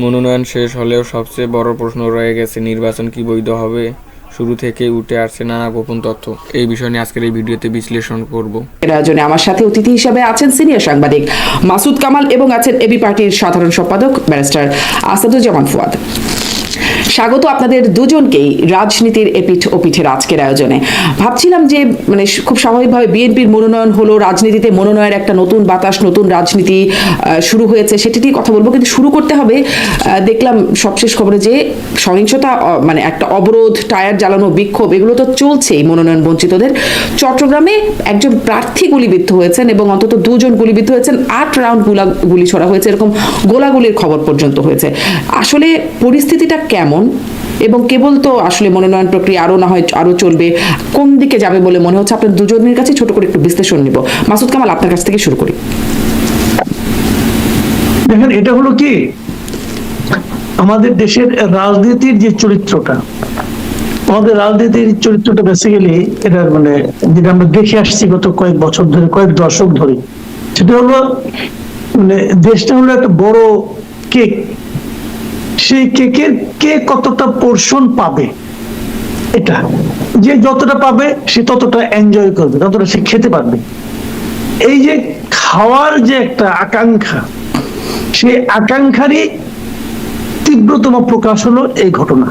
মনোনয়ন শেষ হলেও সবচেয়ে বড় প্রশ্ন রয়ে গেছে, নির্বাচন কি বৈধ হবে? শুরু থেকেই উঠে আসছে নানা গোপন তথ্য। এই বিষয় নিয়ে আজকের এই ভিডিওতে বিশ্লেষণ করব। এর আয়োজনে আমার সাথে অতিথি হিসেবে আছেন সিনিয়র সাংবাদিক মাসুদ কামাল এবং আছেন এবি পার্টির সাধারণ সম্পাদক ব্যারিস্টার আসাদুজ্জামান ফুয়াদ। স্বাগত আপনাদের দুজনকেই রাজনীতির এপিঠ ওপিঠের আজকের আয়োজনে। ভাবছিলাম যে খুব স্বাভাবিকভাবে বিএনপির মনোনয়ন হলো, রাজনীতিতে মনোনয়নের একটা নতুন বাতাস, নতুন রাজনীতি শুরু হয়েছে, সেটি নিয়ে কথা বলবো। কিন্তু শুরু করতে হবে, দেখলাম সবশেষ খবরে যে সহিংসতা, একটা অবরোধ, টায়ার জ্বালানো, বিক্ষোভ, এগুলো তো চলছেই মনোনয়ন বঞ্চিতদের। চট্টগ্রামে একজন প্রার্থী গুলিবিদ্ধ হয়েছেন এবং অন্তত দুজন গুলিবিদ্ধ হয়েছেন, 8 রাউন্ড গুলি ছোড়া হয়েছে, এরকম গোলাগুলির খবর পর্যন্ত হয়েছে। আসলে পরিস্থিতিটা কেমন এবং কেবল তো আসলে মনোনয়ন প্রক্রিয়া আরো চলবে, কোন দিকে যাবে বলে মনে হচ্ছে? আপনার দুজনের কাছে ছোট করে একটু বিশ্লেষণ নিব। মাসুদ কামাল, আপনার কাছ থেকে শুরু করি। দেখেন, এটা হলো কি, আমাদের দেশের রাজনীতির যে চরিত্রটা, আমাদের রাজনীতির চরিত্রটা বেসিক্যালি এটা যেটা আমরা দেখে আসছি গত কয়েক বছর ধরে, কয়েক দশক ধরে, সেটা হলো দেশটা হলো একটা বড় কেক। সেই কেকের কে কতটা পোর্শন পাবে, এটা যে যতটা পাবে সে ততটা এনজয় করবে, ততটা সে খেতে পারবে। এই যে খাওয়ার যে একটা আকাঙ্ক্ষা, সেই আকাঙ্ক্ষারই তীব্রতম প্রকাশ হলো এই ঘটনা।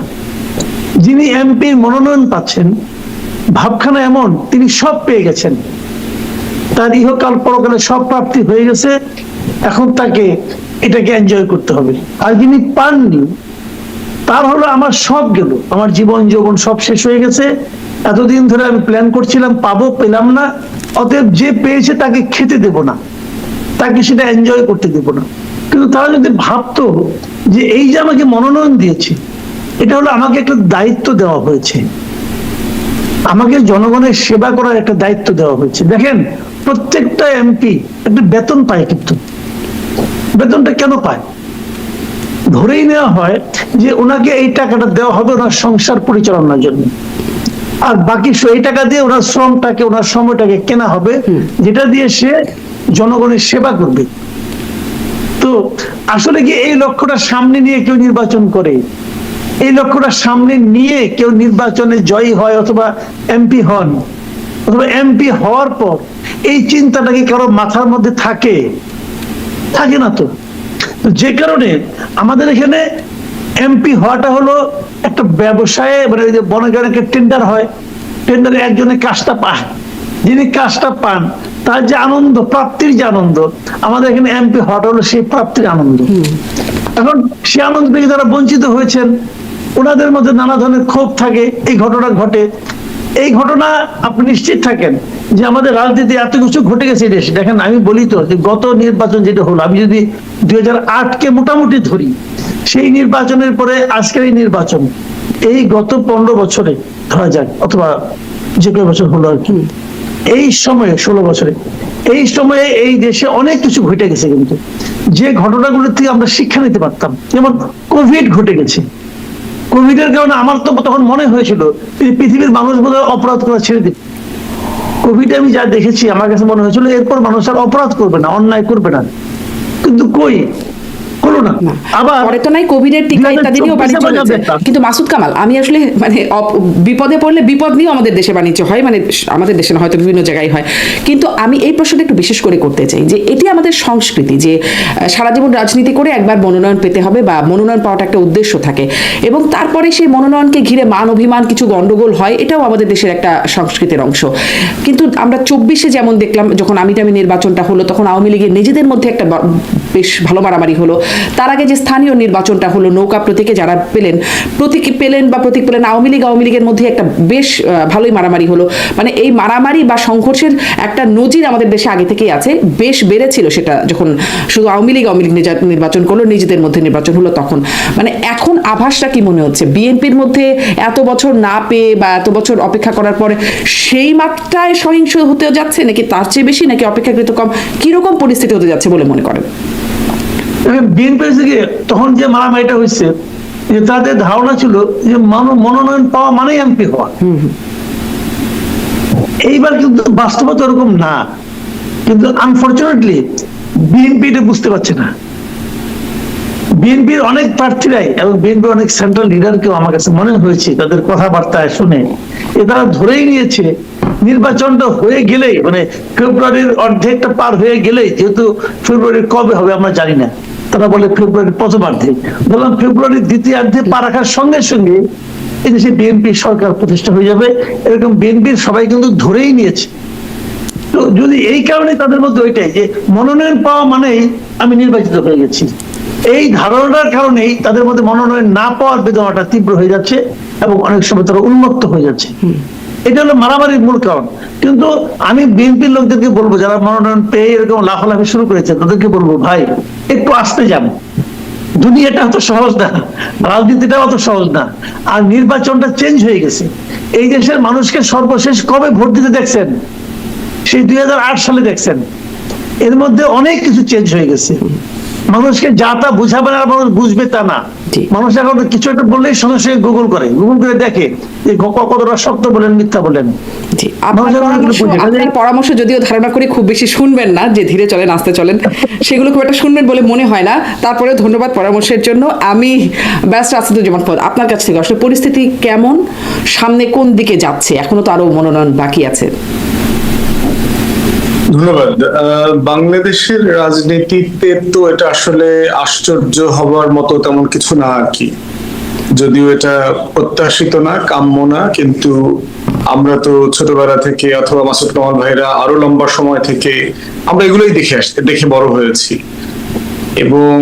যিনি এমপির মনোনয়ন পাচ্ছেন, ভাবখানা এমন, তিনি সব পেয়ে গেছেন, তার ইহকাল পরকালে সব প্রাপ্তি হয়ে গেছে, এখন তাকে এটাকে এনজয় করতে হবে। আর যিনি পাননি, তার হলো আমার সব গেল, আমার জীবন যৌবন সব শেষ হয়ে গেছে, এতদিন ধরে আমি প্ল্যান করছিলাম পাবো, পেলাম না, অতএব যে পেয়েছে তাকে খেতে দেব না, তাকে সেটা এনজয় করতে দেব না। কিন্তু তারা যদি ভাবতো যে এই যে আমাকে মনোনয়ন দিয়েছে, এটা হলো আমাকে একটা দায়িত্ব দেওয়া হয়েছে, আমাকে জনগণের সেবা করার একটা দায়িত্ব দেওয়া হয়েছে। দেখেন, প্রত্যেকটা এমপি একটা বেতন পায়, কিন্তু বেতনটা কেন পায়? ধরেই নেওয়া হয় যে ওনাকে এই টাকাটা দেওয়া হবে ওনার সংসার পরিচালনার জন্য, আর বাকি এই টাকা দিয়ে ওনার শ্রমটাকে, ওনার সময়টাকে কেনা হবে, যেটা দিয়ে সে জনগণের সেবা করবে। তো আসলে কি এই লক্ষ্যটা সামনে নিয়ে কেউ নির্বাচন করে? এই লক্ষ্যটা সামনে নিয়ে কেউ নির্বাচনে জয়ী হয় অথবা এমপি হন, অথবা এমপি হওয়ার পর এই চিন্তাটা কি কারো মাথার মধ্যে থাকে? থাকে না। তো যে কারণে আমাদের এখানে এমপি হওয়াটা হলো একটা ব্যবসায়, ওই যে বনগাঁর একটা টেন্ডার হয়, টেন্ডারে একজনের কাজটা পায়, যিনি কাজটা পান তার যে আনন্দ, প্রাপ্তির যে আনন্দ, আমাদের এখানে এমপি হওয়াটা হলো সেই প্রাপ্তির আনন্দ। এখন সে আনন্দ থেকে যারা বঞ্চিত হয়েছেন, ওনাদের মধ্যে নানা ধরনের ক্ষোভ থাকে, এই ঘটনা ঘটে। এই ঘটনা আপনি নিশ্চিত থাকেন যে আমাদের রাজনীতি এত কিছু ঘটে গেছে দেশে। দেখেন, আমি বলি তো যে গত নির্বাচন যেটা হলো, আমি যদি 2008-কে মোটামুটি ধরি, সেই নির্বাচনের পরে আজকের এই নির্বাচন, এই গত 15 বছরে ধরা যাক, অথবা যে কয় বছর হলো আর কি, এই সময়ে 16 বছরে, এই সময়ে এই দেশে অনেক কিছু ঘটে গেছে, কিন্তু যে ঘটনাগুলোর থেকে আমরা শিক্ষা নিতে পারতাম। যেমন কোভিড ঘটে গেছে। কোভিডের কারণে আমার তো তখন মনে হয়েছিল পৃথিবীর মানুষ বোধহয় অপরাধ করা ছেড়ে দিবে। কোভিডে আমি যা দেখেছি, আমার কাছে মনে হয়েছিল এরপর মানুষ আর অপরাধ করবে না, অন্যায় করবে না, কিন্তু কই হলো না। আবার পরে তো নাই কোভিডের টিকা ইত্যাদি নিয়েও বাণিজ্য হয়েছে। কিন্তু মাসুদ কামাল, আমি আসলে বিপদে পড়লে বিপদ নিয়েও আমাদের দেশে বাণিজ্য হয়, আমাদের দেশে না, হয়তো বিভিন্ন জায়গায় হয়। কিন্তু আমি এই প্রশ্নটা একটু বিশেষ করে করতে চাই যে এটি আমাদের সংস্কৃতি যে সারা জীবন রাজনীতি করে একবার মনোনয়ন পেতে হবে, বা মনোনয়ন পাওয়াটা একটা উদ্দেশ্য থাকে, এবং তারপরে সেই মনোনয়নকে ঘিরে মান অভিমান, কিছু গন্ডগোল হয়, এটাও আমাদের দেশের একটা সংস্কৃতির অংশ। কিন্তু আমরা 24-এ যেমন দেখলাম, যখন আমি নির্বাচনটা হলো, তখন আওয়ামী লীগের নিজেদের মধ্যে একটা বেশ ভালো মারামারি হলো। তার আগে যে স্থানীয় নির্বাচনটা হলো, নৌকা প্রতীকে যারা প্রতীক পেলেন আওয়ামী লীগের মধ্যে একটা বেশ ভালোই মারামারি হলো। এই মারামারি বা সংঘর্ষের একটা নজির আমাদের দেশে আগে থেকেই আছে, বেশ বেড়েছিল সেটা যখন শুধু আওয়ামী লীগ নির্বাচন করলো, নিজেদের মধ্যে নির্বাচন হলো তখন। এখন আভাসটা কি মনে হচ্ছে? বিএনপির মধ্যে এত বছর না পেয়ে বা এত বছর অপেক্ষা করার পরে সেই মাত্রায় সহিংস হতে যাচ্ছে, নাকি তার চেয়ে বেশি, নাকি অপেক্ষাকৃত কম? কিরকম পরিস্থিতি হতে যাচ্ছে বলে মনে করেন? বিএনপি থেকে তখন যে মারামারিটা হয়েছে, যে তাদের ধারণা ছিল যে মনোনয়ন পাওয়া মানে এমপি হওয়া। এইবার কিন্তু বাস্তবতা এরকম না, কিন্তু আনফরচুনেটলি বিএনপি এটা বুঝতে পারছে না। বিএনপির অনেক প্রার্থীরাই এবং বিএনপির অনেক সেন্ট্রাল লিডারকেও আমার কাছে মনে হয়েছে তাদের কথাবার্তায় শুনে তারা ধরেই নিয়েছে নির্বাচনটা হয়ে গেলেই, মানে ফেব্রুয়ারির অর্ধেকটা পার হয়ে গেলেই, যেহেতু ফেব্রুয়ারি কবে হবে আমরা জানি না, তারা বলে ফেব্রুয়ারির প্রথমার্ধে, বললাম ফেব্রুয়ারির দ্বিতীয়ার্ধে পা রাখার সঙ্গে সঙ্গে এদেশে বিএনপি সরকার প্রতিষ্ঠা হয়ে যাবে, এরকম বিএনপির সবাই কিন্তু ধরেই নিয়েছে। তো যদি এই কারণে তাদের মধ্যে ওইটাই যে মনোনয়ন পাওয়া মানেই আমি নির্বাচিত হয়ে গেছি, এই ধারণার কারণেই তাদের মধ্যে মনোনয়ন না পাওয়ার বেদনাটা তীব্র হয়ে যাচ্ছে এবং অনেক সময় তারা উন্মত্ত হয়ে যাচ্ছে। এটা হলো মারামারির মূল কারণ। কিন্তু আমি বিএনপির লোকদেরকে বলবো যারা মনোনয়ন পেয়ে এরকম লাফালাফি শুরু করেছে তাদেরকে বলবো, ভাই একটু আসতে যান, দুনিয়াটা অত সহজ না, রাজনীতিটা অত সহজ না, আর নির্বাচনটা চেঞ্জ হয়ে গেছে। এই দেশের মানুষকে সর্বশেষ কবে ভোট দিতে দেখছেন? সেই 2008 সালে দেখছেন। এর মধ্যে অনেক কিছু চেঞ্জ হয়ে গেছে। মানুষকে যা তা বুঝাবে না, মানুষ বুঝবে তা না। মানুষ এখন কিছু একটা বললেই সঙ্গে সঙ্গে গুগল করে দেখে যে কতটা সত্য বলেন মিথ্যা বলেন। আপনার পরামর্শ যদিও ধারণা করি খুব বেশি শুনবেন না, যে ধীরে চলেন আস্তে চলেন সেগুলো খুব একটা শুনবেন বলে মনে হয় না। তারপরে ধন্যবাদ পরামর্শের জন্য। আমি ব্যস্ত আসাদুজ্জামান ফয়েদ আপনার কাছ থেকে আসলে পরিস্থিতি কেমন, সামনে কোন দিকে যাচ্ছে, এখনো তো আরো মনোনয়ন বাকি আছে। ধন্যবাদ। বাংলাদেশের রাজনীতিতে তো এটা আসলে আশ্চর্য হবার মতো তেমন কিছু না আর কি, যদিও এটা প্রত্যাশিত না, কাম্য না, কিন্তু আমরা তো ছোটবেলা থেকে অথবা মাসুদ কামাল ভাইরা আরো লম্বা সময় থেকে আমরা এগুলোই দেখে বড় হয়েছি। এবং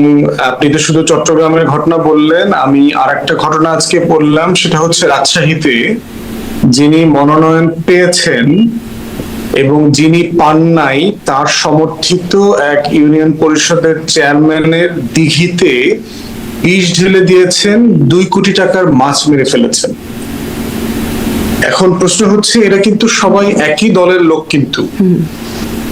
আপনি তো শুধু চট্টগ্রামের ঘটনা বললেন, আমি আর একটা ঘটনা আজকে বললাম, সেটা হচ্ছে রাজশাহীতে যিনি মনোনয়ন পেয়েছেন এবং যিনি পান নাই তার সমর্থিত এক ইউনিয়ন পরিষদের চেয়ারম্যানের দিঘিতে বিষ ঢেলে দিয়েছেন, 2 কোটি টাকার মাছ মেরে ফেলেছেন। এখন প্রশ্ন হচ্ছে এরা কিন্তু সবাই একই দলের লোক, কিন্তু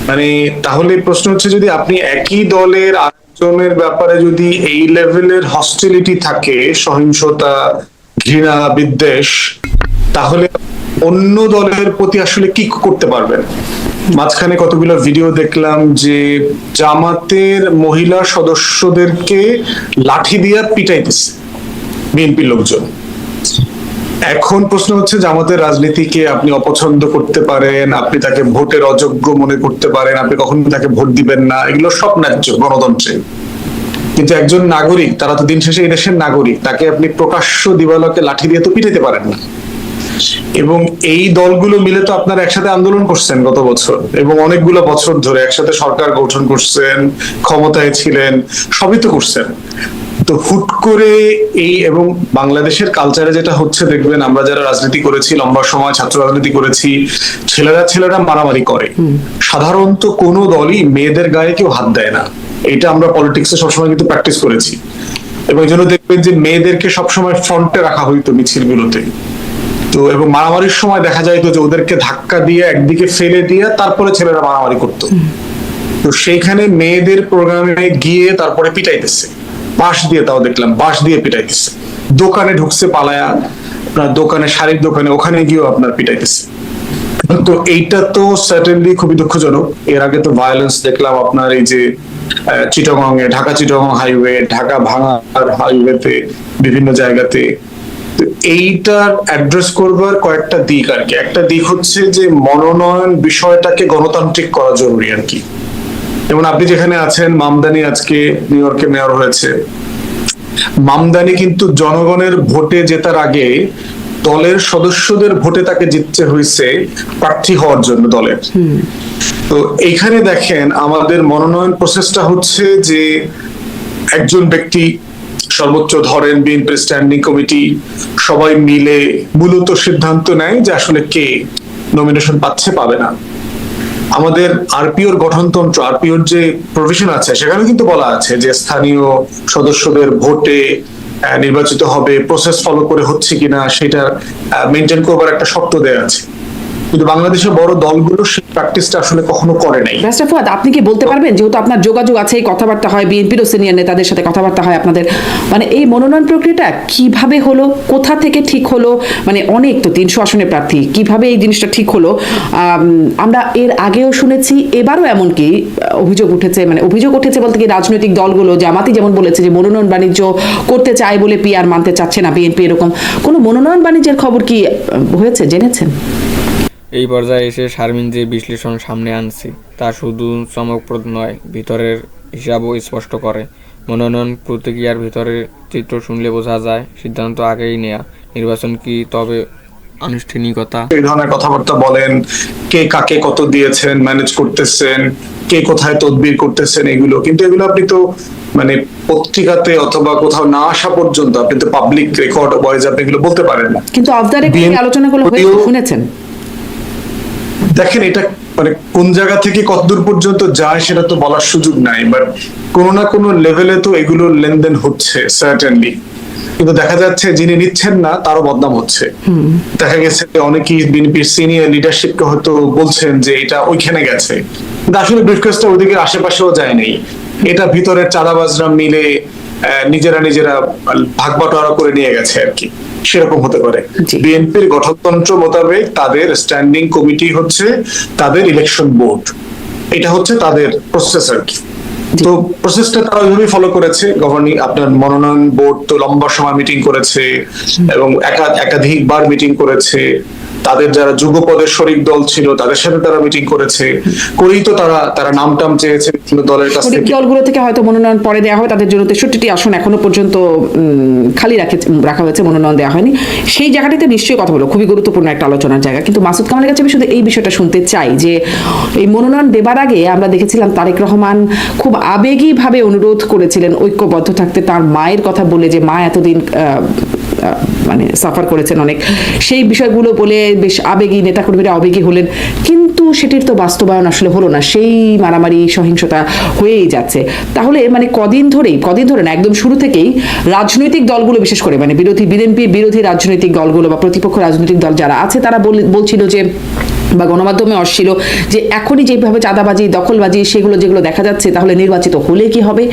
মানে তাহলে প্রশ্ন হচ্ছে যদি আপনি একই দলের আরেকজনের ব্যাপারে যদি এই লেভেলের হস্টিলিটি থাকে, সহিংসতা, ঘৃণা, বিদ্বেষ, তাহলে অন্য দলের প্রতি আসলে কি করতে পারবেন? মাঝখানে কতগুলো ভিডিও দেখলাম যে জামাতের মহিলা সদস্যদেরকে লাঠি দিয়ে পিটাইতেছে বিএনপি লোকজন। এখন প্রশ্ন হচ্ছে জামাতের রাজনীতিকে আপনি অপছন্দ করতে পারেন, আপনি তাকে ভোটের অযোগ্য মনে করতে পারেন, আপনি কখনো তাকে ভোট দিবেন না, এগুলো সব ন্যায্য গণতন্ত্রে। কিন্তু একজন নাগরিক, তারা তো দিন শেষে এই দেশের নাগরিক, তাকে আপনি প্রকাশ্য দিবালোকে লাঠি দিয়ে তো পিটাইতে পারেন না। এবং এই দলগুলো মিলে তো আপনারা একসাথে আন্দোলন করছেন গত বছর, এবং অনেকগুলো বছর ধরে একসাথে সরকার গঠন করছেন, ক্ষমতায় ছিলেন, সবই তো করছেন। তো হুট করে এই, এবং বাংলাদেশের কালচারে যেটা হচ্ছে দেখবেন, আমরা যারা রাজনীতি করেছি লম্বা সময়, ছাত্র রাজনীতি করেছি, ছেলেরা মারামারি করে, সাধারণত কোনো দলই মেয়েদের গায়ে কেউ হাত দেয় না। এটা আমরা পলিটিক্সে সবসময় কিন্তু প্র্যাকটিস করেছি, এবং এই জন্য দেখবেন যে মেয়েদেরকে সবসময় ফ্রন্টে রাখা হইতো মিছিলগুলোতে। তো এবং মারামারির সময় দেখা যাইতো যে ওদেরকে ধাক্কা দিয়ে একদিকে ফেলে দিয়ে তারপরে ছেলেরা মারামারি করতো। তো সেইখানে মেয়েদের প্রোগ্রামে গিয়ে তারপরে পিটাইতেছে, বাঁশ দিয়ে, তাও দেখলাম বাঁশ দিয়ে পিটাইতেছে। দোকানে ঢুকছে পালায়া, আপনার দোকানে, শাড়ির দোকানে, ওখানে গিয়েও আপনার পিটাইতেছে। তো এইটা তো সার্টেনলি খুবই দুঃখজনক। এর আগে তো ভায়োলেন্স দেখলাম আপনার এই যে চিটাগং এ, ঢাকা চিটাগং হাইওয়ে, ঢাকা ভাঙার হাইওয়েতে, বিভিন্ন জায়গাতে। এইটার অ্যাড্রেস করবার কয়েকটা দিক আর কি। একটা দিক হচ্ছে যে মনোনয়ন বিষয়টাকে গণতান্ত্রিক করা জরুরি আর কি। যেমন আপনি যেখানে আছেন, মামদানি আজকে নিউ ইয়র্কে মেয়র হয়েছে। মামদানি কিন্তু জনগণের ভোটে জেতার আগে দলের সদস্যদের ভোটে তাকে জিততে হয়েছে প্রার্থী হওয়ার জন্য দলের। তো এইখানে দেখেন আমাদের মনোনয়ন প্রসেসটা হচ্ছে যে একজন ব্যক্তি, সর্বোচ্চ ধরেন বিএনপির স্ট্যান্ডিং কমিটি, সবাই মিলে মূলত সিদ্ধান্ত নেয় যে আসলে কে নমিনেশন পাচ্ছে পাবে না। আমাদের আরপিওর গঠনতন্ত্র, আরপিওর যে প্রভিশন আছে সেখানে কিন্তু বলা আছে যে স্থানীয় সদস্যদের ভোটে নির্বাচিত হবে, প্রসেস ফলো করে হচ্ছে কিনা সেটা মেনটেন করবার একটা শর্ত দেয়া আছে। কিন্তু বাংলাদেশের বড় দলগুলো সেই প্র্যাকটিসটা আসলে কখনো করে নাই। ব্যারিস্টার ফুয়াদ, আপনি কি বলতে পারবেন, যেহেতু আপনার যোগাযোগ আছে, এই কথাবার্তা হয়, বিএনপিরও সিনিয়র নেতাদের সাথে কথাবার্তা হয় আপনাদের, মানে এই মনোনয়ন প্রক্রিয়াটা কিভাবে হলো, কোথা থেকে ঠিক হলো, মানে অনেক তো 300 আসনের প্রার্থী, কিভাবে এই জিনিসটা ঠিক হলো? আমরা এর আগেও শুনেছি, এবারও এমনকি অভিযোগ উঠেছে, মানে অভিযোগ উঠেছে বলতে কি রাজনৈতিক দলগুলো, জামাতি যেমন বলেছে যে মনোনয়ন বাণিজ্য করতে চায় বলে পিআর মানতে চাচ্ছে না বিএনপি, এরকম কোনো মনোনয়ন বাণিজ্যের খবর কি হয়েছে, জেনেছেন? এই পর্যায়ে এসে শারমিন যে বিশ্লেষণ সামনে আনছি তা শুধু চমকপ্রদ নয়, ভিতরের হিসাবও স্পষ্ট করে। মনোনয়ন প্রক্রিয়ার ভিতরে চিত্র শুনলে বোঝা যায় সিদ্ধান্ত আগেই নেয়া। নির্বাচন কি তবে আনুষ্ঠানিকতা? এই ধরনের কথাবার্তা বলেন, কে কাকে কত দিয়েছেন, ম্যানেজ করতেছেন, কে কোথায় তদবির করতেছেন, এগুলো কিন্তু এগুলো আপনি তো মানে পত্রিকাতে অথবা কোথাও না আসা পর্যন্ত আপনি তো পাবলিক রেকর্ড ওয়াইজ আপনি এগুলো বলতে পারেন না। কিন্তু অফ দ্য রেকর্ড আলোচনাগুলো হয়েছে, শুনেছেন? দেখেন, এটা মানে কোন জায়গা থেকে কতদূর পর্যন্ত যায় সেটা তো বলার সুযোগ নাই, বাট কোনো না কোনো লেভেলে তো এগুলো লেনদেন হচ্ছে সার্টেনলি। কিন্তু দেখা যাচ্ছে যিনি নিচ্ছেন না তারও বদনাম হচ্ছে। দেখা গেছে যে অনেকেই বিএনপির সিনিয়র লিডারশিপকে হয়তো বলছেন যে এটা ওইখানে গেছে, কিন্তু আসলে ব্রিফকেসটা ওইদিকে আশেপাশেও যায়নি। এটা ভিতরের চাঁদাবাজরা মিলে নিজেরা ভাগ বাটোয়ারা করে নিয়ে গেছে আর কি, সেরকম হতে পারে। বিএনপির গঠনতন্ত্র মোতাবেক তাদের স্ট্যান্ডিং কমিটি হচ্ছে তাদের ইলেকশন বোর্ড, এটা হচ্ছে তাদের প্রসেস আর কি। তো প্রসেসটা তারা ওইভাবেই ফলো করেছে। গভর্নিং আপনার মনোনয়ন বোর্ড তো লম্বা সময় মিটিং করেছে এবং একাধিকবার মিটিং করেছে। তাদের যারা যুগপদের শরিক দল ছিল তাদের সাথে তারা মিটিং করেছে, করেই তো তারা নাম টাম চেয়েছে বিভিন্ন দলের কাছ থেকে। দলগুলো থেকে হয়তো মনোনয়ন পরে দেওয়া হবে, তাদের জন্য 63টি আসন এখনো পর্যন্ত খালি রাখা হয়েছে, মনোনয়ন দেওয়া হয়নি। সেই জায়গাটিতে নিশ্চয়ই কথা বলো, খুবই গুরুত্বপূর্ণ একটা আলোচনার জায়গা। কিন্তু মাসুদ কামালের কাছে আমি শুধু এই বিষয়টা শুনতে চাই যে এই মনোনয়ন দেবার আগে আমরা দেখেছিলাম তারেক রহমান খুব আবেগীভাবে অনুরোধ করেছিলেন ঐক্যবদ্ধ থাকতে, তার মায়ের কথা বলে যে মা এতদিন মানে সাফার করেছেন অনেক, সেই বিষয়গুলো বলে বেশ আবেগী, নেতাকর্মীরা আবেগী হলেন, কিন্তু সেটির তো বাস্তবায়ন আসলে হলো না, সেই মারামারি সহিংসতা হয়েই যাচ্ছে। তাহলে মানে কদিন ধরে না, একদম শুরু থেকেই রাজনৈতিক দলগুলো, বিশেষ করে মানে বিএনপির বিরোধী রাজনৈতিক দলগুলো বা প্রতিপক্ষ রাজনৈতিক দল যারা আছে তারা বলছিল যে, বা গণমাধ্যমে আসছিল যে এখনই যেভাবে চাঁদাবাজি দখলবাজি সেগুলো যেগুলো দেখা যাচ্ছে, তাহলে নির্বাচিত হলে কি হবে?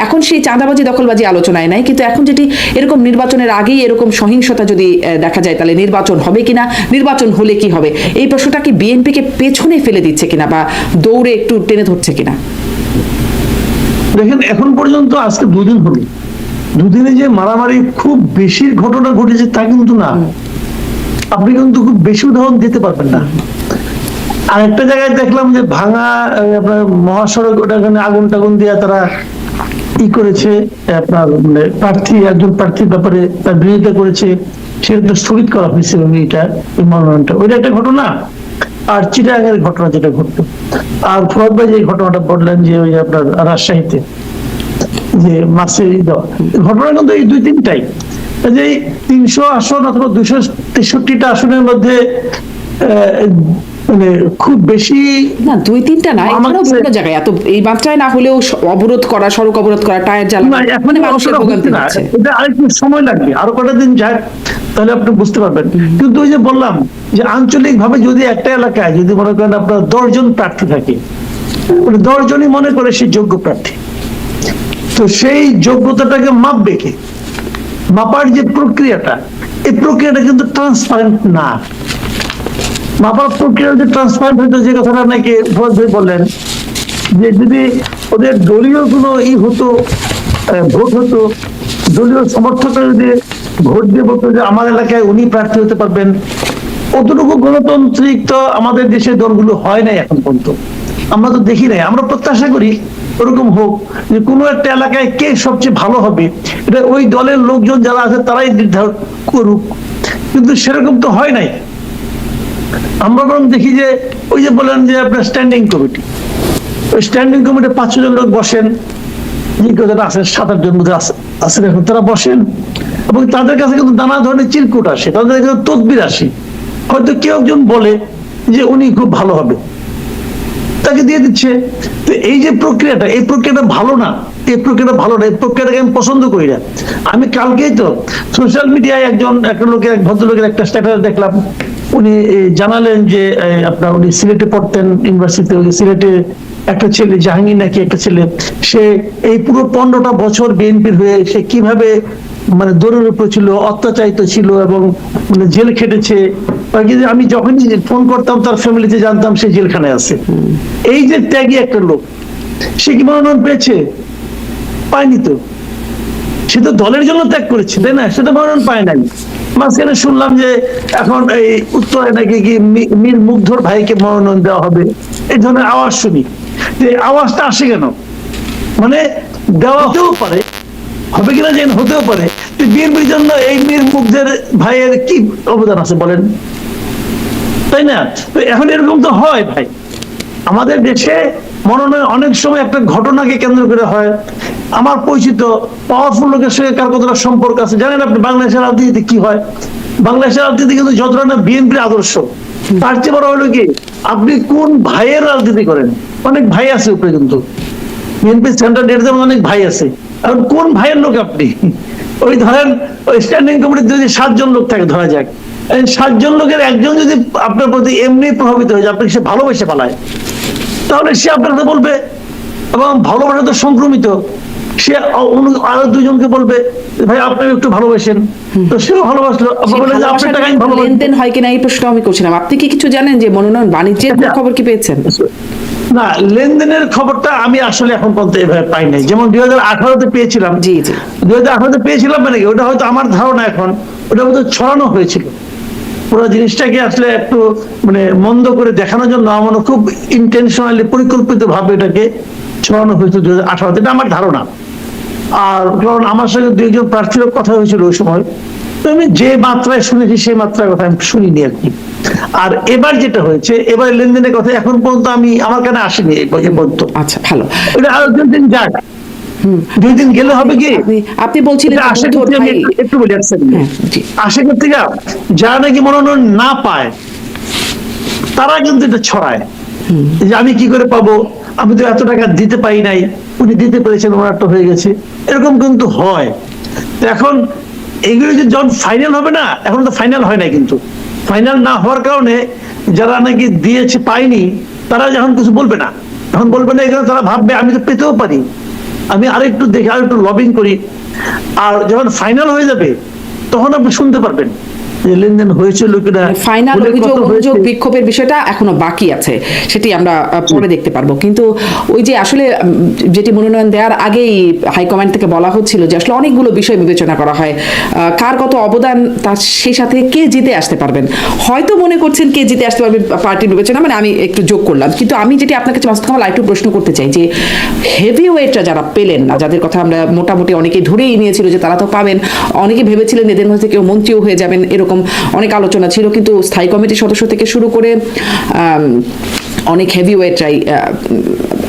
এখন সেই চাঁদাবাজি দখলবাজি আলোচনায় নাই, কিন্তু এখন যেটি এরকম নির্বাচনের আগেই এরকম সহিংসতা যদি দেখা যায়, তাহলে নির্বাচন হবে কিনা, নির্বাচন হলে কি হবে, এই প্রশ্নটা কি বিএনপিকে পেছনে ফেলে দিচ্ছে কিনা বা দৌড়ে একটু টেনে ধরছে কিনা? দেখেন, এখন পর্যন্ত আজকে 2 দিন হলো, 2 দিনে যে মারামারি খুব বেশি ঘটনা ঘটেছে তা কিন্তু না। আপনি কিন্তু খুব বেশি উদাহরণ দিতে পারবেন না। আর একটা জায়গায় দেখলাম যে ভাঙা আপনার মহাসড়ক, ওটাখানে আগুন টাগুন দিয়ে তারা করেছে, আপনার মানে একজন প্রার্থীর ব্যাপারে তার বিরোধিতা করেছে, সেটা স্থগিত করা হয়েছিল এই মনোনয়নটা, ওইটা একটা ঘটনা। আর চিটাগাংয়ের ঘটনা যেটা ঘটলো, আর ফরওয়ার্ড ভাই যে ঘটনাটা বললেন যে ওই আপনার রাজশাহীতে যে মাছের দেওয়া, ঘটনা কিন্তু এই 2-3টাই, যে 300 আসন অথবা 263টা আসনের মধ্যে মানে খুব বেশি না, 2-3টা না, এখানেও বিভিন্ন জায়গায় এত এই মাত্রায় না হলেও অবরোধ করা, সড়ক অবরোধ করা, টায়ার জ্বালানো, মানে মানুষের ভোগান্তি হচ্ছে। এটা আরেকটু সময় লাগবে, আরো কটা দিন যাক, তাহলে আপনি বুঝতে পারবেন। কিন্তু ওই যে বললাম যে আঞ্চলিক ভাবে যদি একটা এলাকায় যদি মনে করেন আপনার 10 জন প্রার্থী থাকে, 10 জনই মনে করে সে যোগ্য প্রার্থী, তো সেই যোগ্যতাটাকে মাপবে কে? মাপার যে প্রক্রিয়াটা, এই প্রক্রিয়াটা কিন্তু ট্রান্সপারেন্ট না। মাপার প্রক্রিয়া যে ট্রান্সপারেন্ট হইতো, যে কথাটা নাকি বললেন যে যদি ওদের দলীয় কোনো হতো, ভোট হতো, দলীয় সমর্থকরা যদি ভোট দিয়ে বলতো যে আমার এলাকায় উনি প্রার্থী হতে পারবেন, অতটুকু গণতান্ত্রিক তো আমাদের দেশের দলগুলো হয় নাই এখন পর্যন্ত, আমরা তো দেখি নাই। আমরা প্রত্যাশা করি ওরকম হোক, যে কোনো একটা এলাকায় কে সবচেয়ে ভালো হবে এটা ওই দলের লোকজন যারা আছে তারাই নির্ধারণ করুক, কিন্তু সেরকম তো হয় নাই। আমরা বরং দেখি যে ওই যে বলেন যে আপনার স্ট্যান্ডিং কমিটি, ওই স্ট্যান্ডিং কমিটি 500 জন লোক বসেন, যোগ্যতা আছে 7-8 জন মধ্যে আছেন এখন, তারা বসেন এবং তাদের কাছে কিন্তু নানা ধরনের চিরকুট আসে, তাদের কাছে তদবির আসে। হয়তো কেউ একজন বলে যে উনি খুব ভালো হবে, তাকে দিয়ে দিচ্ছে। তো এই যে প্রক্রিয়াটা, এই প্রক্রিয়াটা ভালো না, এই প্রক্রিয়াটাকে আমি পছন্দ করি না। আমি কালকেই তো সোশ্যাল মিডিয়ায় একটা ভদ্রলোকের একটা স্ট্যাটাস দেখলাম উনি জানালেন যে আপনার উনি সিলেটে পড়তেন ইউনিভার্সিটিতে, সিলেটে একটা ছেলে জাহাঙ্গীর নাকি একটা ছেলে, সে এই পুরো 15টা বছর বিএনপির হয়ে সে কিভাবে মানে দৌড়ের উপর ছিল, অত্যাচারিত ছিল এবং মানে জেল খেটেছে। আমি যখনই ফোন করতাম তার ফ্যামিলিতে জানতাম সে জেলখানায় আছে। এই যে ত্যাগী একটা লোক, সে কি মনোনয়ন পেয়েছে? পায়নি তো। সে তো দলের জন্য ত্যাগ করেছে, তাই না? সেটা মনোনয়ন পায় নাই। মাঝখানে শুনলাম যে এখন এই উত্তরে নাকি কি মীর মুগ্ধর ভাইকে মনোনয়ন দেওয়া হবে, এই ধরনের আওয়াজ শুনি। যে আওয়াজটা আসে কেন? মানে দেওয়া হতেও পারে, হবে কিনা যেন হতেও পারে। বিএনপির জন্য এই মীর মুগ্ধের ভাইয়ের কি অবদান আছে বলেন, তাই না? তো এখন এরকম তো হয় ভাই, আমাদের দেশে মনোনয়ন অনেক সময় একটা ঘটনাকে কেন্দ্র করে হয়। আমার পরিচিত পাওয়ারফুল লোকের সঙ্গে কার কতটা সম্পর্ক আছে জানেন আপনি? বাংলাদেশের রাজনীতিতে কি হয়? বাংলাদেশের রাজনীতি কিন্তু যতটা না বিএনপির আদর্শ, তার চেয়ে বড় হলো কি আপনি কোন ভাইয়ের রাজনীতি করেন। অনেক ভাই আছে উপরে, কিন্তু বিএনপি সেন্ট্রাল ডেট যেমন অনেক ভাই আছে, এখন কোন ভাইয়ের লোক আপনি? ওই ধরেন ওই স্ট্যান্ডিং কমিটিতে যদি 7 জন লোক থাকে ধরা যাক, 7 জন লোকের একজন যদি আপনার প্রতি এমনি প্রভাবিত হয়ে যায়, আপনাকে সে ভালোবেসে ফেলায়, তাহলে সে আপনার কথা বলবে এবং ভালোবাসা তো সংক্রমিত। সে আরো 2 জনকে বলবে ভাই আপনি একটু ভালোবাসেন, তো সেও ভালোবাসলো। আপনার টাকা আমি ভালোবাসি। লেনদেন হয় কিনা এই প্রশ্ন আমি করছিলাম। আপনি কি কিছু জানেন যে মনোনয়ন বাণিজ্যের খবর কি পেয়েছেন? না, লেনদেনের খবরটা আমি আসলে এখন পর্যন্ত এভাবে পাই নাই। যেমন 2018-তে পেয়েছিলাম, জি জি 2018-তে পেয়েছিলাম, মানে কি ওটা হয়তো আমার ধারণা, এখন ওটা হয়তো ছড়ানো হয়েছিল। পুরো জিনিসটাকে আসলে একটু মানে মন্দ করে দেখানোর জন্য আমার খুব ইন্টেনশনালি পরিকল্পিত ভাবে এটাকে ছড়ানো হয়েছিল 2018-তে, এটা আমার ধারণা। আর কারণ আমার সঙ্গে 2 জন প্রার্থীর কথা হয়েছিল ওই সময়, তো আমি যে মাত্রায় শুনেছি সেই মাত্রার কথা আমি শুনিনি আর কি। আর এবার যেটা হয়েছে, এবার লেনদেনের কথা এখন পর্যন্ত আমার কানে আসেনি এই পর্যন্ত। আচ্ছা, ভালো। এটা আরো 2 দিন যাক, 2 দিন গেলে হবে কি? আপনি বলছিলেন আশা করছি, আমি একটু বলি আশা করতে যারা নাকি মনোনয়ন না পায় তারা কিন্তু এটা ছড়ায় যে আমি কি করে পাবো, আমি তো এত টাকা দিতে পারি নাই, উনি দিতে পেরেছেন, ওনারটা হয়ে গেছে, এরকম কিন্তু হয়। তো এখন এগুলো যে যখন ফাইনাল হবে না, এখন তো ফাইনাল হয় না, কিন্তু ফাইনাল না হওয়ার কারণে যারা নাকি দিয়েছে পায়নি তারা যখন কিছু বলবে না, এখন বলবে না, এখানে তারা ভাববে আমি তো পেতেও পারি, আমি আরেকটু দেখি, আরেকটু লবিং করি। আর যখন ফাইনাল হয়ে যাবে তখন আপনি শুনতে পারবেন যে লেনদেন হয়েছিল কিনা। ফাইনাল অভিযোগ বিক্ষোভের বিষয়টা এখনো বাকি আছে, সেটি আমরা পরে দেখতে পারবো। কিন্তু ওই যে আসলে যেটি মনোনয়ন দেওয়ার আগেই হাইকমান্ড থেকে বলা হচ্ছিল যে আসলে অনেকগুলো বিষয় বিবেচনা করা হয়, কার কত অবদান, তার সেই সাথে কে জিতে আসতে পারবেন। হয়তো মনে করছেন কে জিতে আসতে পারবে পার্টির বিবেচনা, মানে আমি একটু যোগ করলাম। কিন্তু আমি যেটি আপনার কাছে মাসুদ কামাল আরেকটু প্রশ্ন করতে চাই যে হেভি ওয়েটরা যারা পেলেন না, যাদের কথা আমরা মোটামুটি অনেকেই ধরেই নিয়েছিল যে তারা তো পাবেন, অনেকে ভেবেছিলেন এদের মধ্যে কেউ মন্ত্রীও হয়ে যাবেন, এরকম অনেক আলোচনা ছিল। কিন্তু স্থায়ী কমিটির সদস্য থেকে শুরু করে অনেক হেভি ওয়েটরাই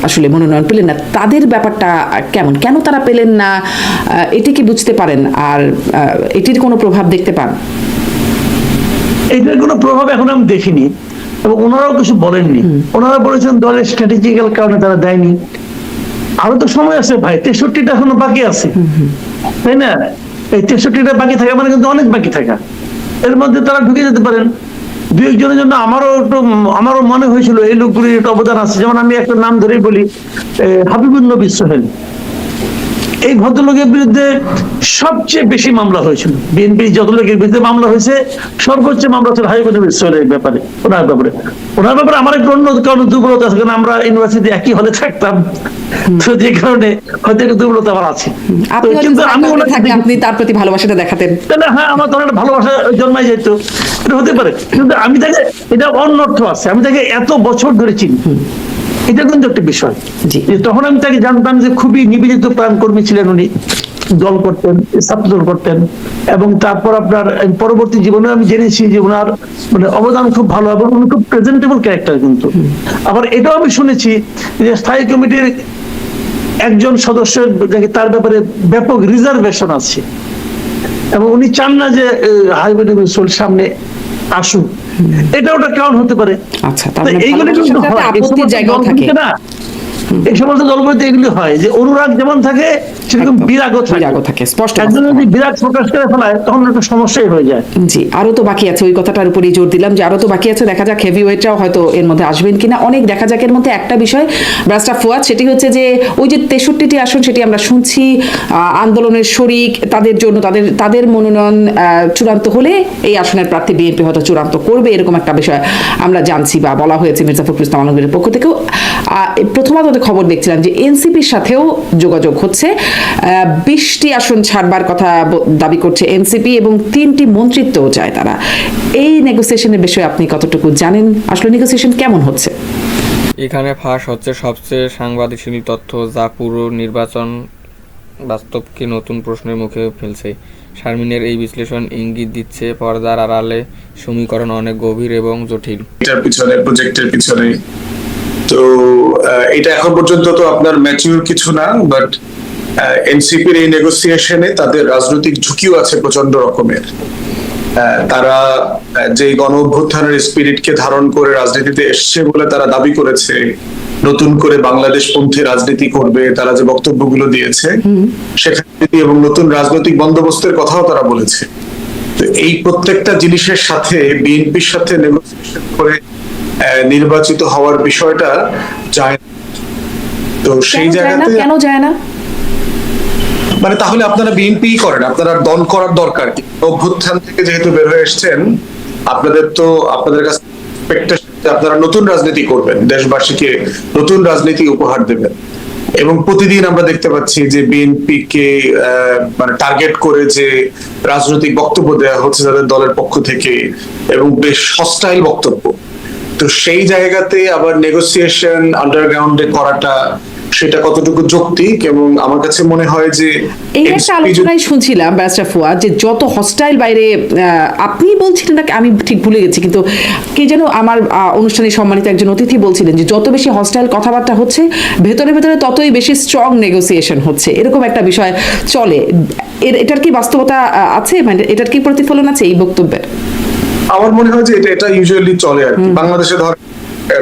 আসলে মনোনয়ন পেলেন না। তাদের ব্যাপারটা কেমন, কেন তারা পেলেন না, এটি কি বুঝতে পারেন? আর এটির কোনো প্রভাব দেখতে পান? এটার কোনো প্রভাব এখন আমি দেখিনি এবং ওনারাও কিছু বলেননি। ওনারা বলেছেন দলের স্ট্র্যাটেজিক্যাল কারণে তারা দেয়নি। আরো তো সময় আছে ভাই, 63টা এখনো বাকি আছে, তাই না? এই 63টা বাকি থাকা মানে কিন্তু অনেক বাকি থাকা, এর মধ্যে তারা ঢুকে যেতে পারেন। 2-1 জনের জন্য আমারও মনে হয়েছিল এই লোকগুলির একটা অবদান আছে। যেমন আমি একটা নাম ধরেই বলি, হাবিবুন নবী সোহেল। এই ভদ্রলোকের বিরুদ্ধে সবচেয়ে বেশি মামলা হয়েছিল, বিএনপি যত লোকের বিরুদ্ধে মামলা হয়েছে সর্বোচ্চ মামলা ছিল হাবিবুন নবী সোহেলের ব্যাপারে। ওনার ব্যাপারে আমার একটু অন্য কারণে দুর্বলতা আছে, কারণ আমরা ইউনিভার্সিটি একই হলে থাকতাম, তো যে কারণে হয়তো একটু দুর্বলতা আমার আছে। কিন্তু আপনি তার প্রতি ভালোবাসাটা দেখাতেন, হ্যাঁ, আমার তখন একটা ভালোবাসা জন্মাই যেত, এটা হতে পারে। কিন্তু আমি তাকে, এটা অন্য অর্থ আছে, আমি তাকে এত বছর ধরে চিনি, এটা কিন্তু একটা বিষয়। তখন আমি তাকে জানতাম যে খুবই নিবেদিত প্রাণ কর্মী ছিলেন উনি, দল করতেন, ছাত্র দল করতেন, এবং তারপর আপনার পরবর্তী জীবনে আমি জেনেছি যে ওনার মানে অবদান খুব ভালো এবং উনি খুব প্রেজেন্টেবল ক্যারেক্টার। কিন্তু আবার এটাও আমি শুনেছি যে স্থায়ী কমিটির একজন সদস্যের তার ব্যাপারে ব্যাপক রিজার্ভেশন আছে এবং উনি চান না যে হাবিবুন নবী সোহেল সামনে আসুক, এটা ওটা কারণ হতে পারে। আচ্ছা, এইগুলো কিন্তু আপত্তির জায়গাও থাকে না, এই সমস্ত দলগুলোতে এগুলি হয় যে অনুরাগ যেমন থাকে সেরকম বিরাগও থাকে, স্পষ্ট একজন যদি বিরাগ প্রকাশ করে ফেলায় তখন একটা সমস্যাই হয়ে যায়। জি, আরো তো বাকি আছে, ওই কথাটার উপরই জোর দিলাম যে আরো তো বাকি আছে, দেখা যাক হেভি ওয়েটরাও হয়তো এর মধ্যে আসবেন কিনা। অনেক দেখা যাক। এর মধ্যে একটা বিষয় ব্রাস্টার ফুয়াদ, সেটি হচ্ছে যে ওই যে 63টি আসন, সেটি আমরা শুনছি আন্দোলনের শরিক, তাদের জন্য তাদের মনোনয়ন চূড়ান্ত হলে এই আসনের প্রার্থী বিএনপি হয়তো চূড়ান্ত করবে, এরকম একটা বিষয় আমরা জানছি বা বলা হয়েছে মির্জা ফখরুল ইসলাম আলমগীরের পক্ষ থেকেও। প্রথম আলোতে খবর দেখছিলাম যে এনসিপির সাথেও যোগাযোগ হচ্ছে, 20টি আসন ছাড়বার কথা দাবি করছে এনসিপি এবং 3টি মন্ত্রিত্বও চায় তারা। এই নেগোসিয়েশনের বিষয়ে আপনি কতটুকু জানেন? আসলে নেগোসিয়েশন কেমন হচ্ছে? এখানে ফাঁস হচ্ছে সবচেয়ে সাংবাদিক তথ্য, যা পুরো নির্বাচন বাস্তবকে নতুন প্রশ্নের মুখে ফেলছে। শারমিনের এই বিশ্লেষণ ইঙ্গিত দিচ্ছে পর্দার আড়ালে সমীকরণ অনেক গভীর এবং জটিল। এটার পিছনে, প্রজেক্টের পিছনে তো এটা এখন পর্যন্ত তো আপনার ম্যাচিউর কিছু না, বাট এনসিপির এই নেগোসিয়েশনে তাদের রাজনৈতিক ঝুঁকিও আছে প্রচন্ড রকমের। তারা যে গণ অভ্যুত্থানের স্পিরিটকে ধারণ করে রাজনীতিতে এসছে বলে তারা দাবি করেছে, নতুন করে বাংলাদেশ পন্থী রাজনীতি করবে, তারা যে বক্তব্যগুলো দিয়েছে সেখানে এবং নতুন রাজনৈতিক বন্দোবস্তের কথাও তারা বলেছে। তো এই প্রত্যেকটা জিনিসের সাথে বিএনপির সাথে নেগোসিয়েশন করে নির্বাচিত হওয়ার বিষয়টা যায় না। তো সেই জায়গাতে কেন যায় না? মানে তাহলে আপনারা বিএনপি করেন, আপনারা দল করার দরকার কি? অভ্যুত্থান থেকে যেহেতু বের হয়ে এসেছেন, আপনাদের কাছে আপনারা নতুন রাজনীতি করবেন, দেশবাসীকে নতুন রাজনীতি উপহার দেবেন। এবং প্রতিদিন আমরা দেখতে পাচ্ছি যে বিএনপি কে মানে টার্গেট করে যে রাজনৈতিক বক্তব্য দেওয়া হচ্ছে তাদের দলের পক্ষ থেকে, এবং বেশ হস্টাইল বক্তব্য। তো সেই জায়গাতে আবার নেগোসিয়েশন আন্ডারগ্রাউন্ডে করাটা, সেটা কতটুকু যৌক্তিক? এবং আমার কাছে মনে হয় যে এই একটা আলোচনায় শুনছিলাম ব্যারিস্টার ফুয়াদ, যে যত হস্টাইল বাইরে, আপনি বলছিলেন নাকি আমি ঠিক ভুলে গেছি, কিন্তু কে যেন আমার অনুষ্ঠানে সম্মানিত একজন অতিথি বলছিলেন যে যত বেশি হস্টাইল কথাবার্তা হচ্ছে ভেতরে ভেতরে ততই বেশি স্ট্রং নেগোসিয়েশন হচ্ছে, এরকম একটা বিষয় চলে। এটার কি বাস্তবতা আছে? মানে এটার কি প্রতিফলন আছে এই বক্তব্যের? আমার মনে হয় যে এটা ইউজুয়ালি চলে আর কি। বাংলাদেশে ধর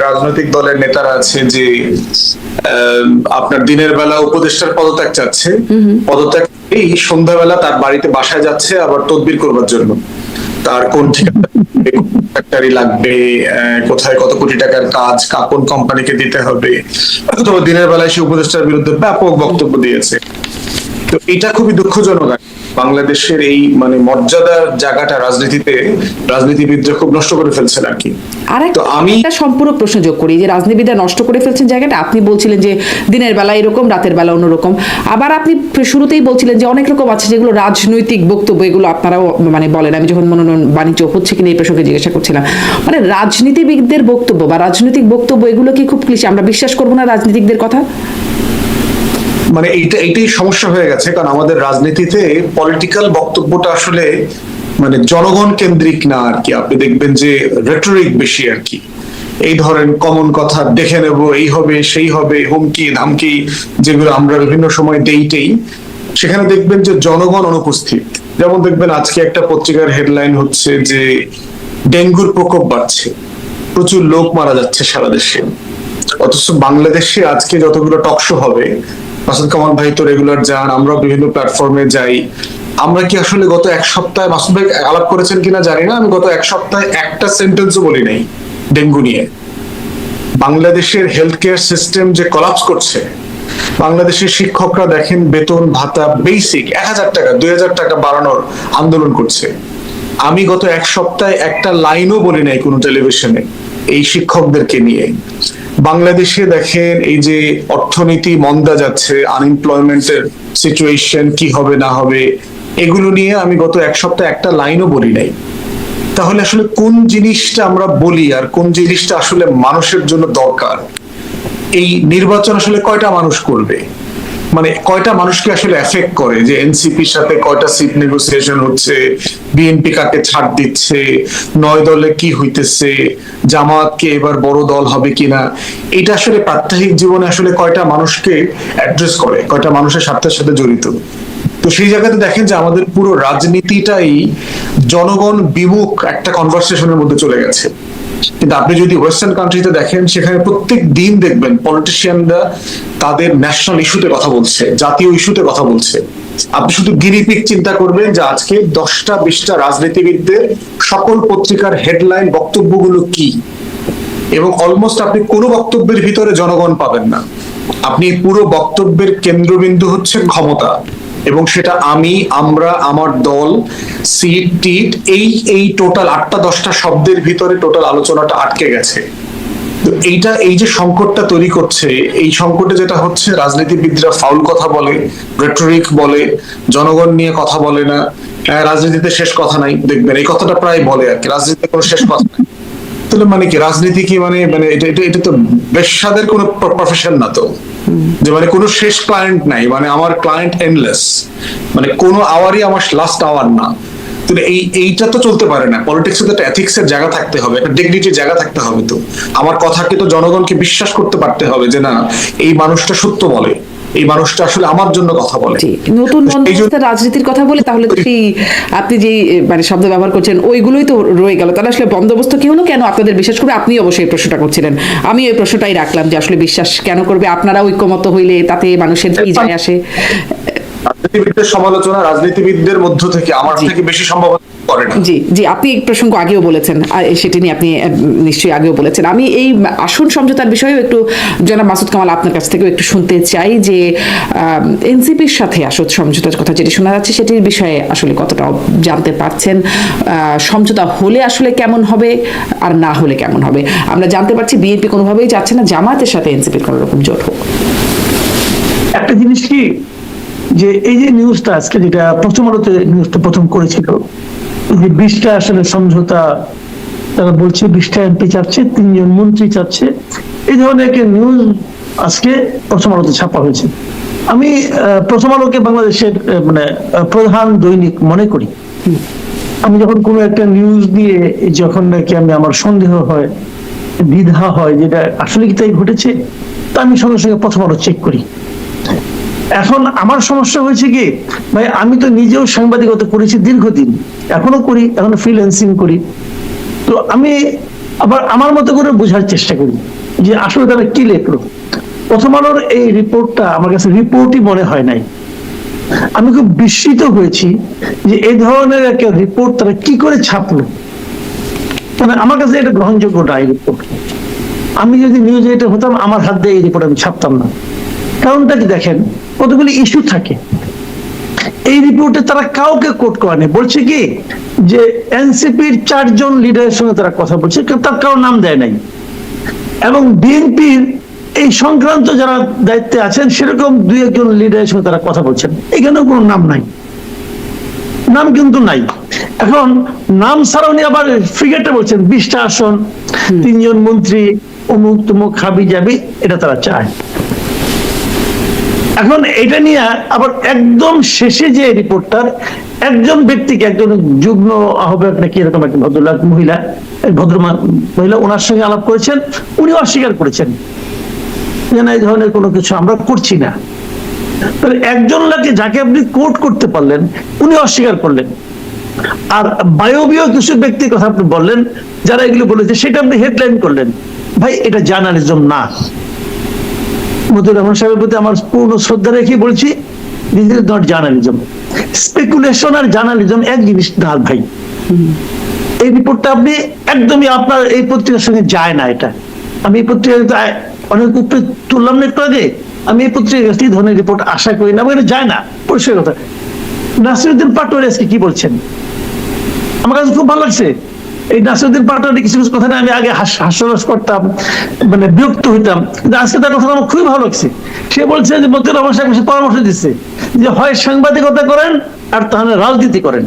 রাজনৈতিক দলের নেতারা আছে যে আপনার দিনের বেলা উপদেষ্টার পদত্যাগ চাচ্ছে, পদত্যাগ এই সন্ধ্যাবেলা তার বাড়িতে বাসায় যাচ্ছে আবার তদবির করবার জন্য, তার কোন ঠিকানা লাগবে, কোথায় কত কোটি টাকার কাজ কোন কোম্পানিকে দিতে হবে। তো দিনের বেলায় সে উপদেষ্টার বিরুদ্ধে ব্যাপক বক্তব্য দিয়েছে। তো এটা খুবই দুঃখজনক। বাংলাদেশের এই মানে মর্যাদার জায়গাটা রাজনীতিবিদরা খুব নষ্ট করে ফেলছেন আর কি। তো আমি একটা সম্পূরক প্রশ্ন যোগ করি যে রাজনীতিবিদরা নষ্ট করে ফেলছেন জায়গাটা। আপনি বলছিলেন যে দিনের বেলা এরকম, রাতের বেলা অন্যরকম। আবার আপনি শুরুতেই বলছিলেন যে অনেক রকম আছে যেগুলো রাজনৈতিক বক্তব্য, এগুলো আপনারাও মানে বলেন। আমি যখন মনোনয়ন বাণিজ্য হচ্ছে কিনা এই প্রসঙ্গে জিজ্ঞাসা করছিলাম, মানে রাজনীতিবিদদের বক্তব্য বা রাজনৈতিক বক্তব্য এগুলো কি খুব ক্লিশে? আমরা বিশ্বাস করবো না রাজনীতিকদের কথা? মানে এইটাই সমস্যা হয়ে গেছে, কারণ আমাদের রাজনীতিতে পলিটিক্যাল বক্তব্যটা আসলে মানে জনগণ কেন্দ্রিক না আর কি। আপনি দেখবেন যে রেটরিক বেশি আর কি, এই ধরেন কমন কথা, দেখে নেব, এই হবে সেই হবে, হুমকি ধামকি যেগুলো আমরা বিভিন্ন সময় দেইটেই, সেখানে দেখবেন যে জনগণ অনুপস্থিত। যেমন দেখবেন আজকে একটা পত্রিকার হেডলাইন হচ্ছে যে ডেঙ্গুর প্রকোপ বাড়ছে, প্রচুর লোক মারা যাচ্ছে সারা দেশে। অথচ বাংলাদেশে আজকে যতগুলো টকশো হবে, মাসুদ কামাল ভাই তো রেগুলার যান, আমরা বিভিন্ন প্ল্যাটফর্মে যাই, আমরা কি আসলে গত এক সপ্তাহে, মাসুদ ভাই আলাপ করেছেন কিনা জানি না, আমি গত এক সপ্তাহে একটা সেন্টেন্সও বলি নাই ডেঙ্গু নিয়ে। বাংলাদেশের হেলথ কেয়ার সিস্টেম যে কলাপস করছে, বাংলাদেশের শিক্ষকরা দেখেন বেতন ভাতা বেসিক 1000 টাকা 2000 টাকা বাড়ানোর আন্দোলন করছে। আমি গত এক সপ্তাহে একটা লাইনও বলি নাই কোনো টেলিভিশনে এই শিক্ষকদেরকে নিয়ে। বাংলাদেশে দেখেন এই যে অর্থনীতি মন্দা যাচ্ছে, আনএমপ্লয়মেন্টের সিচুয়েশন কি হবে না হবে, এগুলো নিয়ে আমি গত এক সপ্তাহে একটা লাইনও বলি নাই। তাহলে আসলে কোন জিনিসটা আমরা বলি আর কোন জিনিসটা আসলে মানুষের জন্য দরকার? এই নির্বাচন আসলে কয়টা মানুষ করবে, মানে কয়টা মানুষকে আসলে এফেক্ট করে? যে এনসিপির সাথে কয়টা সিট নেগোসিয়েশন হচ্ছে, বিএনপি কাকে ছাড় দিচ্ছে, 9 দলে কি হইতেছে, জামাতকে এবার বড় দল হবে কিনা, এটা আসলে প্রাত্যহিক জীবনে আসলে কয়টা মানুষকে অ্যাড্রেস করে, কয়টা মানুষের স্বার্থের সাথে জড়িত। তো সেই জায়গাতে দেখেন যে আমাদের পুরো রাজনীতিটাই জনগণ বিমুখ একটা কনভারসেশনের মধ্যে চলে গেছে। কিন্তু আপনি যদি ওয়েস্টার্ন কান্ট্রিতে দেখেন, সেখানে প্রত্যেক দিন দেখবেন পলিটিশিয়ানরা তাদের ন্যাশনাল ইস্যুতে কথা বলছে, জাতীয় ইস্যুতে কথা বলছে। আপনি শুধু গিরিপিক চিন্তা করবেন যে আজকে 10টা-20টা রাজনীতিবিদদের সকল পত্রিকার হেডলাইন বক্তব্যগুলো কি, এবং অলমোস্ট আপনি কোনো বক্তব্যের ভিতরে জনগণ পাবেন না। আপনি পুরো বক্তব্যের কেন্দ্রবিন্দু হচ্ছে ক্ষমতা, এবং সেটা আমি, আমরা, আমার দল, সিট টিট, এই টোটাল 8টা-10টা শব্দের ভিতরে টোটাল আলোচনাটা আটকে গেছে। তো এই যে সংকটটা তৈরি করছে, এই সংকটে যেটা হচ্ছে, রাজনীতিবিদরা ফাউল কথা বলে, রেটরিক বলে, জনগণ নিয়ে কথা বলে না। রাজনীতিতে শেষ কথা নাই, দেখবেন এই কথাটা প্রায় বলে আর কি, রাজনীতিতে কোনো শেষ কথা নাই। তাহলে মানে কি রাজনীতি কি মানে মানে এটা তো বেশ্যাদের কোনো প্রফেশন না তো, যে মানে কোনো শেষ ক্লায়েন্ট নাই, মানে আমার ক্লায়েন্ট এন্ডলেস, মানে কোনো আওয়ারই আমার লাস্ট আওয়ার না। তো এইটা তো চলতে পারে না। পলিটিক্সে তো একটা এথিক্স এর জায়গা থাকতে হবে, একটা ডিগনিটির জায়গা থাকতে হবে। তো আমার কথাকে তো জনগণকে বিশ্বাস করতে পারতে হবে যে না, এই মানুষটা সত্য বলে, এই মানুষটা আসলে আমার জন্য কথা বলে। নতুন বন্দোবস্তের রাজনীতির কথা বলে তাহলে তো সেই আপনি যে মানে শব্দ ব্যবহার করছেন ওইগুলোই তো রয়ে গেল। তাহলে আসলে বন্দোবস্ত কি হলো কেন আপনাদের বিশ্বাস করবে? আপনি অবশ্যই এই প্রশ্নটা করছিলেন, আমি এই প্রশ্নটাই রাখলাম যে আসলে বিশ্বাস কেন করবে? আপনারা ঐক্যমত হইলে তাতে মানুষের কি যায় আসে? রাজনীতিবিদদের সমালোচনা রাজনীতিবিদদের মধ্য থেকে আমার থেকে বেশি সম্ভবত করে না। জি জি, আপনি এই প্রসঙ্গ আগেও বলেছেন, সেটি নিয়ে আপনি নিশ্চয়ই আগেও বলেছেন। আমি এই আসন সমঝোতার বিষয়েও একটু জনাব মাসুদ কামাল আপনার কাছ থেকেও একটু শুনতে চাই যে এনসিপির সাথে আসন সমঝোতার কথা যেটি শোনা যাচ্ছে সেটির বিষয়ে আসলে কতটা জানতে পারছেন? সমঝোতা হলে আসলে কেমন হবে আর না হলে কেমন হবে? আমরা জানতে পারছি বিএনপি কোনোভাবেই চাচ্ছে না জামায়াতের সাথে এনসিপির কোনো রকম জোট হোক। একটা জিনিস কি, যে এই যে নিউজটা আজকে যেটা প্রথম আলোতে নিউজটা প্রথম করেছিল, যে 20টা আসলে সমঝোতা, তারা বলছে 20টা এমপি চাচ্ছে, 3 জন মন্ত্রী চাচ্ছে, এই ধরনের একটা নিউজ আজকে প্রথম আলোতে ছাপা হয়েছে। আমি প্রথম আলোকে বাংলাদেশের মানে প্রধান দৈনিক মনে করি। আমি যখন কোনো একটা নিউজ দিয়ে যখন নাকি আমার সন্দেহ হয়, দ্বিধা হয় যেটা আসলে কি তাই ঘটেছে, তা আমি সঙ্গে সঙ্গে প্রথম আলো চেক করি। এখন আমার সমস্যা হয়েছে কি ভাই, আমি তো নিজেও সাংবাদিকতা করেছি দীর্ঘদিন, এখনো করি, এখনো ফ্রিল্যান্সিং করি। তো আমি আবার আমার মতো করে বোঝার চেষ্টা করি যে আসলে তারা কি লিখলো। প্রথম আলোর এই রিপোর্টটা আমার কাছে রিপোর্টই মনে হয় নাই। আমি খুব বিস্মিত হয়েছি যে এই ধরনের একটা রিপোর্ট তারা কি করে ছাপলো। মানে আমার কাছে এটা গ্রহণযোগ্য না এই রিপোর্ট। আমি যদি নিউজ এডিটর হতাম, আমার হাত দিয়ে এই রিপোর্ট আমি ছাপতাম না। কারণটা কি দেখেন, কতগুলি ইস্যু থাকে এই রিপোর্টে, তারা কাউকে কোট করেনি। বলছে কি যে এনসিপির 4 জন লিডারের সঙ্গে তারা কথা বলছে, তার কারো নাম দেয় নাই। এবং বিএনপির এই সংক্রান্ত যারা দায়িত্বে আছেন সেরকম 2-1 জন লিডারের সঙ্গে তারা কথা বলছেন, এখানেও কোনো নাম নাই, নাম কিন্তু নাই। এখন নাম ছাড়াও নিয়ে আবার ফিগারটা বলছেন 20টা আসন, 3 জন মন্ত্রী, অমুক তমুক হাবি যাবি, এটা তারা চায়। এখন এটা নিয়ে আবার একদম শেষে যে রিপোর্টটার একজন ব্যক্তিকে, একজন যুগ্ম আহ্বায়ক নাকি এরকম একটা ভদ্রলোক মহিলা, ভদ্র মহিলা, ওনার সঙ্গে আলাপ করেছেন, উনি অস্বীকার করেছেন যে না, এই ধরনের কোনো কিছু আমরা করছি না। তাহলে একজন লোককে যাকে আপনি কোট করতে পারলেন উনি অস্বীকার করলেন, আর বায়বীয় কিছু ব্যক্তির কথা আপনি বললেন যারা এগুলো বলেছে, সেটা আপনি হেডলাইন করলেন। ভাই এটা জার্নালিজম না। মতিউর রহমান সাহেবের প্রতি আমার পূর্ণ শ্রদ্ধা রেখে বলছি, this is not journalism. Speculation আর জার্নালিজম এক জিনিস না ভাই। এই রিপোর্টটা আপনি একদমই আপনার এই পত্রিকার সঙ্গে যায় না। এটা আমি এই পত্রিকা অনেক উপরে তুললাম না একটু আগে, আমি এই পত্রিকার কাছে এই ধরনের রিপোর্ট আশা করি না, এটা যায় না। পরিষ্কার কথা। নাসিরউদ্দিন পাটোয়ারি আজকে কি বলছেন আমার কাছে খুব ভালো লাগছে। এই নাসিরউদ্দিন পাটোয়ারি কিছু কিছু কথা আমি আগে হাস্যরস করতাম, মানে বিরক্ত হইতাম, কিন্তু আজকে তার কথা আমার খুবই ভালো লাগছে। সে বলছে যে মতিউর রহমান সাহেব পরামর্শ দিচ্ছে যে হয় সাংবাদিকতা করেন আর তাহলে রাজনীতি করেন।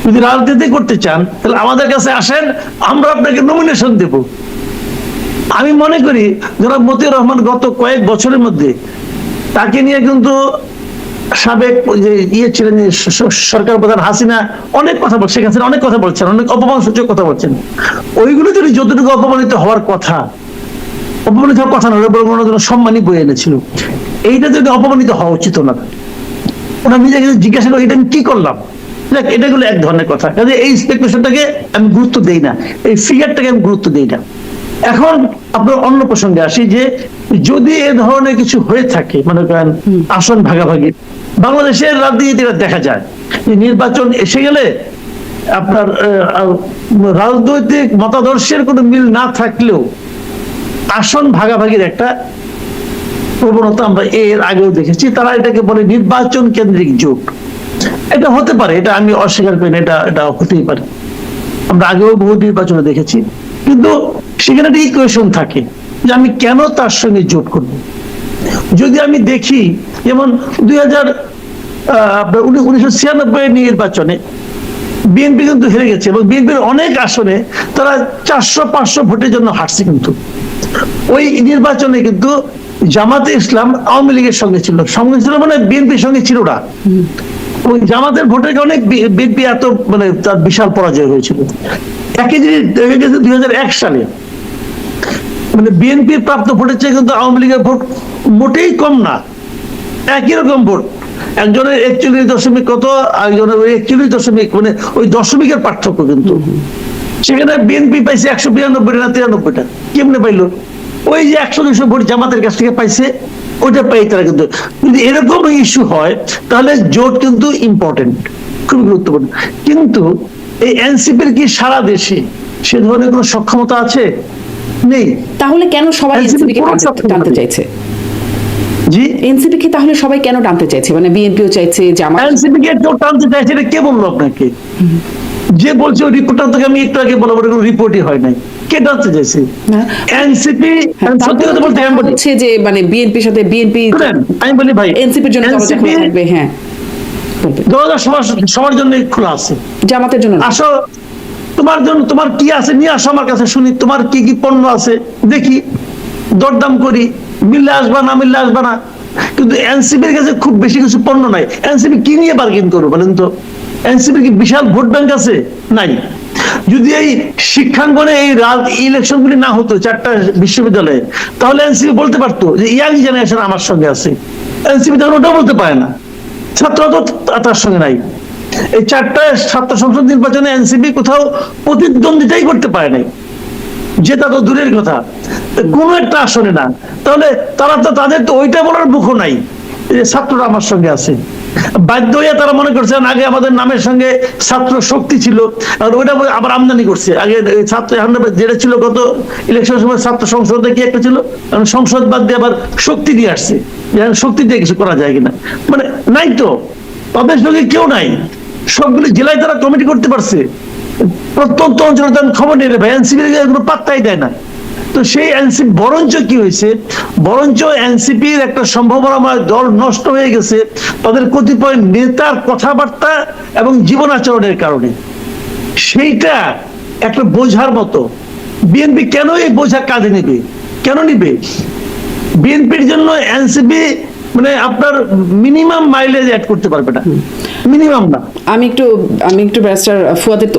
যদি রাজনীতি করতে চান তাহলে আমাদের কাছে আসেন, আমরা আপনাকে নমিনেশন দেব। আমি মনে করি যারা মতিউর রহমান গত কয়েক বছরের মধ্যে তাকে নিয়ে কিন্তু সাবেক যে ছিলেন সরকার প্রধান হাসিনা অনেক কথা বলছে, শেখ হাসিনা অনেক কথা বলছেন, অনেক অপমানসূচক কথা বলছেন। ওইগুলো যদি যতটুকু অপমানিত হওয়ার কথা, অপমানিত হওয়ার কথা নয়, বরং ওনার জন্য সম্মানই বয়ে এনেছিল। এইটা যদি অপমানিত হওয়া উচিত না। ওনার নিজেকে জিজ্ঞাসা করে এটা আমি কি করলাম, দেখ, এটা গুলো এক ধরনের কথা, কাজে এই স্পেকুলেশনটাকে আমি গুরুত্ব দেই না, এই ফিগারটাকে আমি গুরুত্ব দেই না। এখন আপনার অন্য প্রসঙ্গে আসি, যে যদি এ ধরনের কিছু হয়ে থাকে, মনে করেন আসন ভাগাভাগি, বাংলাদেশের রাজনীতিতে দেখা যায় যে নির্বাচন এসে গেলে আপনার রাজনৈতিক মতাদর্শের কোনো মিল না থাকলেও আসন ভাগাভাগির একটা প্রবণতা আমরা এর আগেও দেখেছি। তারা এটাকে বলে নির্বাচন কেন্দ্রিক জোট। এটা হতে পারে, এটা আমি অস্বীকার করি না, এটা হতেই পারে, আমরা আগেও বহু নির্বাচনে দেখেছি। কিন্তু সেখানে একটা ইকুয়েশন থাকে যে আমি কেন তার সঙ্গে জোট করব। যদি আমি দেখি যেমন 1996 নির্বাচনে বিএনপি কিন্তু হেরে গেছে, এবং বিএনপির অনেক আসনে তারা 400-500 ভোটের জন্য হারছে, কিন্তু ওই নির্বাচনে কিন্তু জামাতে ইসলাম আওয়ামী লীগের সঙ্গে ছিল মানে বিএনপির সঙ্গে ছিল না। ওই জামাতের ভোটের কারণে বিএনপি এত মানে তার বিশাল পরাজয় হয়েছিল। একই জিনিস দেখা গেছে 2001 সালে, মানে বিএনপির প্রাপ্ত ভোটের চেয়ে কিন্তু আওয়ামী লীগের ভোট মোটেই কম না, একই রকম ভোট। একজনের 41 কত, আরেকজনের 41 মানে ওই দশমিকের পার্থক্য। কিন্তু সেখানে বিএনপি পাইছে 192 না 93টা, কেমনে পাইলো? ওই যে 100-200 ভোট জামাতের কাছ থেকে পাইছে, ওইটা পাই তারা। কিন্তু যদি এরকম ইস্যু হয় তাহলে জোট কিন্তু ইম্পর্টেন্ট, খুবই গুরুত্বপূর্ণ। কিন্তু এই এনসিপির কি সারা দেশে সে ধরনের কোনো সক্ষমতা আছে? নেই। তাহলে কেন সবাই এনসিপিকে টানতে চাইছে? জি, এনসিপি কে তাহলে সবাই কেন টানতে চাইছে? মানে বিএনপিও চাইছে, জামাত। এনসিপি কে কেউ টানতে চাইছে, এটা কে বললো আপনাকে? যে বলছে ওই রিপোর্টটা থেকে আমি একটু আগে বলবো, কোনো রিপোর্টই হয় নাই। কে টানতে চাইছে? এনসিপি। সত্যি কথা বলতে আমি বলছি যে মানে বিএনপির সাথে আমি বলি ভাই, এনসিপির জন্য দরজা খোলা থাকবে। হ্যাঁ, দরজা সবার জন্য খোলা আছে, জামাতের জন্য আসো, তোমার জন্য তোমার কি আছে নিয়ে আসো আমার কাছে, শুনি তোমার কি কি পণ্য আছে, দেখি, দরদাম করি, মিললে আসবা, না মিললে আসবা না। কিন্তু এনসিপির কাছে খুব বেশি কিছু পণ্য নাই। এনসিপি কি নিয়ে বার্গেন করবো বলেন তো? এনসিপির কি বিশাল ভোট ব্যাংক আছে? নাই। যদি এই শিক্ষাঙ্গনে এই ইলেকশন গুলি না হতো 4টা বিশ্ববিদ্যালয়ে, তাহলে এনসিপি বলতে পারতো যে ইয়াং জেনারেশন আমার সঙ্গে আছে। এনসিপি তখন ওটাও বলতে পারে না, ছাত্ররা তো তার সঙ্গে নাই। এই 4টা ছাত্র সংসদ নির্বাচনে এনসিপি কোথাও প্রতিদ্বন্দ্বিতাই করতে পারে নাই, যেটা তো দূরের কথা, কোন একটা আসনে না। তাহলে তাদের তো ওইটা বলার মুখও নাই যে ছাত্ররা আমার সঙ্গে আছে। বাধ্য হয়ে তারা মনে করছেন আগে আমাদের নামের সঙ্গে ছাত্র শক্তি ছিল, আর ওইটা আবার আমদানি করছে। আগে ছাত্র যেটা ছিল গত ইলেকশন সময় ছাত্র সংসদে কি একটা ছিল, সংসদ বাদ দিয়ে আবার শক্তি দিয়ে আসছে, শক্তি দিয়ে কিছু করা যায় কিনা। মানে নাই তো, তাদের সঙ্গে কেউ নাই। সবগুলি জেলায় তারা কমিটি করতে পারছে, প্রত্যন্ত অঞ্চলে খবর নিয়ে ভাই এনসিপির কোনো পাত্তাই দেয় না। তো সেই এনসিপি বরঞ্চ কি হয়েছে, বরঞ্চ এনসিপির একটা সম্ভাবনাময় দল নষ্ট হয়ে গেছে তাদের কতিপয় নেতার কথাবার্তা এবং জীবন আচরণের কারণে। সেইটা একটা বোঝার মতো। বিএনপি কেন এই বোঝা কাঁধে নেবে? কেন নিবে? বিএনপির জন্য এনসিপি মানে আপনার মিনিমাম মাইলেজ অ্যাড করতে পারবে না, মিনিমাম না। আমি একটু ব্যারিস্টার ফুয়াদের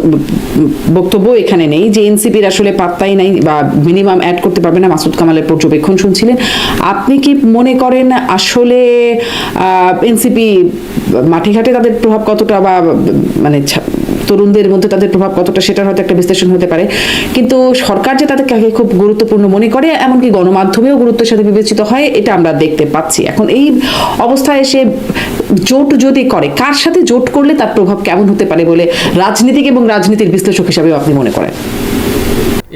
বক্তব্য এখানে নেই যে এনসিপির আসলে পাত্তাই নাই বা মিনিমাম অ্যাড করতে পারবে না। মাসুদ কামালের পর্যবেক্ষণ শুনছিলেন। আপনি কি মনে করেন আসলে এনসিপি মাঠে ঘাটে তাদের প্রভাব কতটা, বা মানে তরুণদের মধ্যে তাদের প্রভাব কতটা, সেটার হয়তো একটা বিশ্লেষণ হতে পারে। কিন্তু সরকার যে তাদেরকে খুব গুরুত্বপূর্ণ মনে করে, এমনকি গণমাধ্যমেও গুরুত্বের সাথে বিবেচিত হয়, এটা আমরা দেখতে পাচ্ছি। এখন এই অবস্থায় এসে জোট যদি করে, কার সাথে জোট করলে তার প্রভাব কেমন হতে পারে বলে রাজনীতিক এবং রাজনীতির বিশ্লেষক হিসাবে আপনি মনে করেন?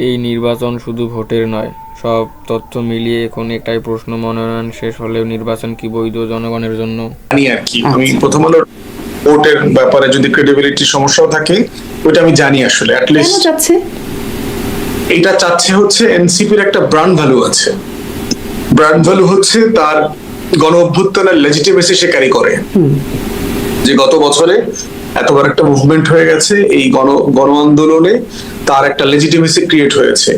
এই নির্বাচন শুধু ভোটের নয়, সব তথ্য মিলিয়ে এখন একটাই প্রশ্ন, মনোনয়ন শেষ হলেও নির্বাচন কি বৈধ জনগণের জন্য? জানি আর কি, আমি প্রথম আলোর ভোটের ব্যাপারে যদি ক্রেডিবিলিটির সমস্যাও থাকে ওইটা আমি জানি। আসলে কেন চাচ্ছে এটা? চাচ্ছে হচ্ছে এনসিপির একটা ব্র্যান্ড ভ্যালু আছে। ব্র্যান্ড ভ্যালু হচ্ছে তার গণ অভ্যুত্থানের লেজিটিমেসি সে ক্যারি করে, যে গত বছরে এতবার একটা মুভমেন্ট হয়ে গেছে, এই গণ আন্দোলনে তার একটা লেজিটিমেসি ক্রিয়েট হয়েছে।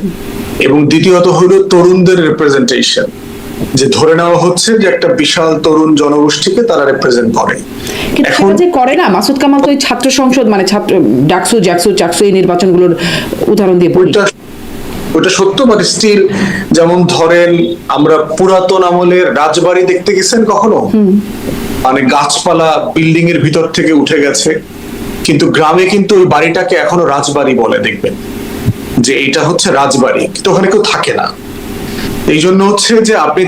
এবং দ্বিতীয়ত হলো তরুণদের রিপ্রেজেন্টেশন, যে ধরে নেওয়া হচ্ছে যে একটা বিশাল তরুণ জনগোষ্ঠীকে তারা রিপ্রেজেন্ট করে। এখন যে করে না মাসুদ কামাল, তো ছাত্র সংসদ মানে ছাত্র ডাকসু জাকসু এই নির্বাচনগুলোর উদাহরণ দিয়ে বলি, ওটা সত্য। বাট স্টিল, যেমন ধরেন আমরা পুরাতন আমলের রাজবাড়ি দেখতে গেছেন কখনো? মানে গাছপালা বিল্ডিং এর ভিতর থেকে উঠে গেছে, কিন্তু গ্রামে কিন্তু ওই বাড়িটাকে এখনো রাজবাড়ি বলে, দেখবেন যে এটা হচ্ছে রাজবাড়ি, কিন্তু ওখানে কেউ থাকে না। এই জন্য হচ্ছে যে আপনি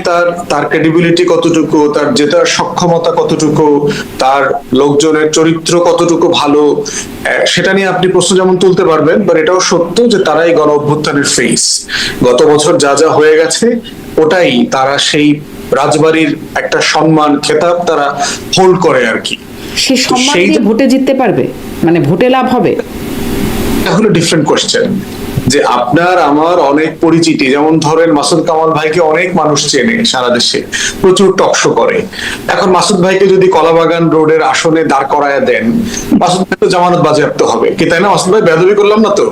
তার ক্রেডিবিলিটি কতটুকু, তার জেতার সক্ষমতা কতটুকু, তার লোকজনের চরিত্র কতটুকু ভালো, সেটা নিয়ে আপনি প্রশ্ন যেমন তুলতে পারবেন, বাট এটাও সত্য যে তারাই গণ অভ্যুত্থানের ফেস। গত বছর যা যা হয়ে গেছে ওটাই তারা সেই রাজবাড়ির একটা সম্মান খেতাব তারা হোল্ড করে আর কি। সে সম্মান দিয়ে ভোটে জিততে পারবে, মানে ভোটে লাভ হবে, এটা হলো ডিফারেন্ট কোশ্চেন। যে আপনার আমার অনেক পরিচিতি, যেমন ধরেন মাসুদ কামাল ভাইকে অনেক মানুষ চেনে সারা দেশে, প্রচুর টকশো করে। এখন মাসুদ ভাইকে যদি কলাবাগান রোডের আসনে দাঁড় করায় দেন, মাসুদ ভাই তো জামানত বাজেয়াপ্ত হবে কি, তাই না? মাসুদ ভাই বেয়াদবি করলাম না তো?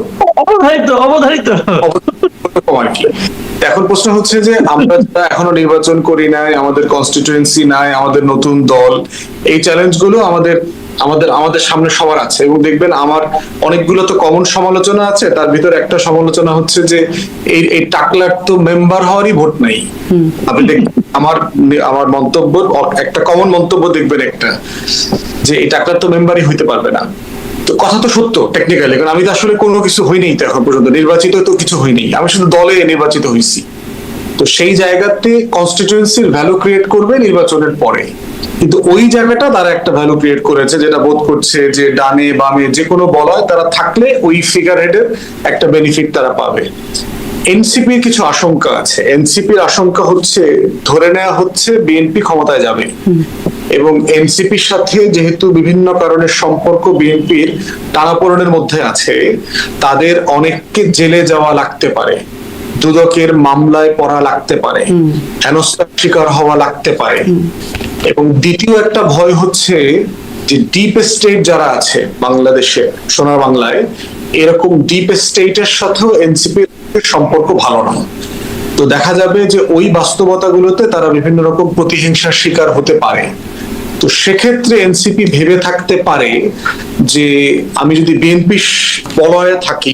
অবধারিত আর কি। এখন প্রশ্ন হচ্ছে যে আমরা যারা এখনো নির্বাচন করি নাই, আমাদের কনস্টিটিউয়েন্সি নাই, আমাদের নতুন দল, এই চ্যালেঞ্জ গুলো আমাদের আমাদের আমাদের সামনে সবার আছে। এবং দেখবেন আমার অনেকগুলো তো কমন সমালোচনা আছে, তার ভিতরে একটা সমালোচনা হচ্ছে যে এই টাকলার তো মেম্বার হওয়ারই ভোট নাই। আপনি দেখবেন আমার মন্তব্য একটা কমন মন্তব্য দেখবেন একটা, যে এই টাকলার তো মেম্বারই হইতে পারবে না। তো কথা তো সত্য টেকনিক্যালি, কারণ আমি তো আসলে কোনো কিছু হইনি তো এখন পর্যন্ত, নির্বাচিত তো কিছু হইনি, আমি শুধু দলে নির্বাচিত হয়েছি। তো সেই জায়গাতে কনস্টিটিউয়েন্সির ভ্যালু ক্রিয়েট করবে নির্বাচনের পরে, কিন্তু ওই জায়গাটা তারা একটা ভ্যালু ক্রিয়েট করেছে, যেটা বোধ করছে যে ডানে বামে যে কোনো বলয় তারা থাকলে ওই ফিগার হেডের একটা বেনিফিট তারা পাবে। এনসিপির কিছু আশঙ্কা আছে। এনসিপির আশঙ্কা হচ্ছে, ধরে নেওয়া হচ্ছে বিএনপি ক্ষমতায় যাবে, এবং এনসিপির সাথে যেহেতু বিভিন্ন কারণের সম্পর্ক বিএনপির টানাপোড়েনের মধ্যে আছে, তাদের অনেককে জেলে যাওয়া লাগতে পারে, দুদকের মামলায় পড়া লাগতে পারে, হেনস্থার শিকার হওয়া লাগতে পারে। এবং দ্বিতীয় একটা ভয় হচ্ছে যে ডিপ স্টেট যারা আছে বাংলাদেশে, সোনার বাংলায়, এরকম ডিপ স্টেটের সাথেও এনসিপির সম্পর্ক ভালো না। তো দেখা যাবে যে ওই বাস্তবতাগুলোতে তারা বিভিন্ন রকম প্রতিহিংসার শিকার হতে পারে। তো সেক্ষেত্রে এনসিপি ভেবে থাকতে পারে যে আমি যদি বিএনপি বলয়ে থাকি,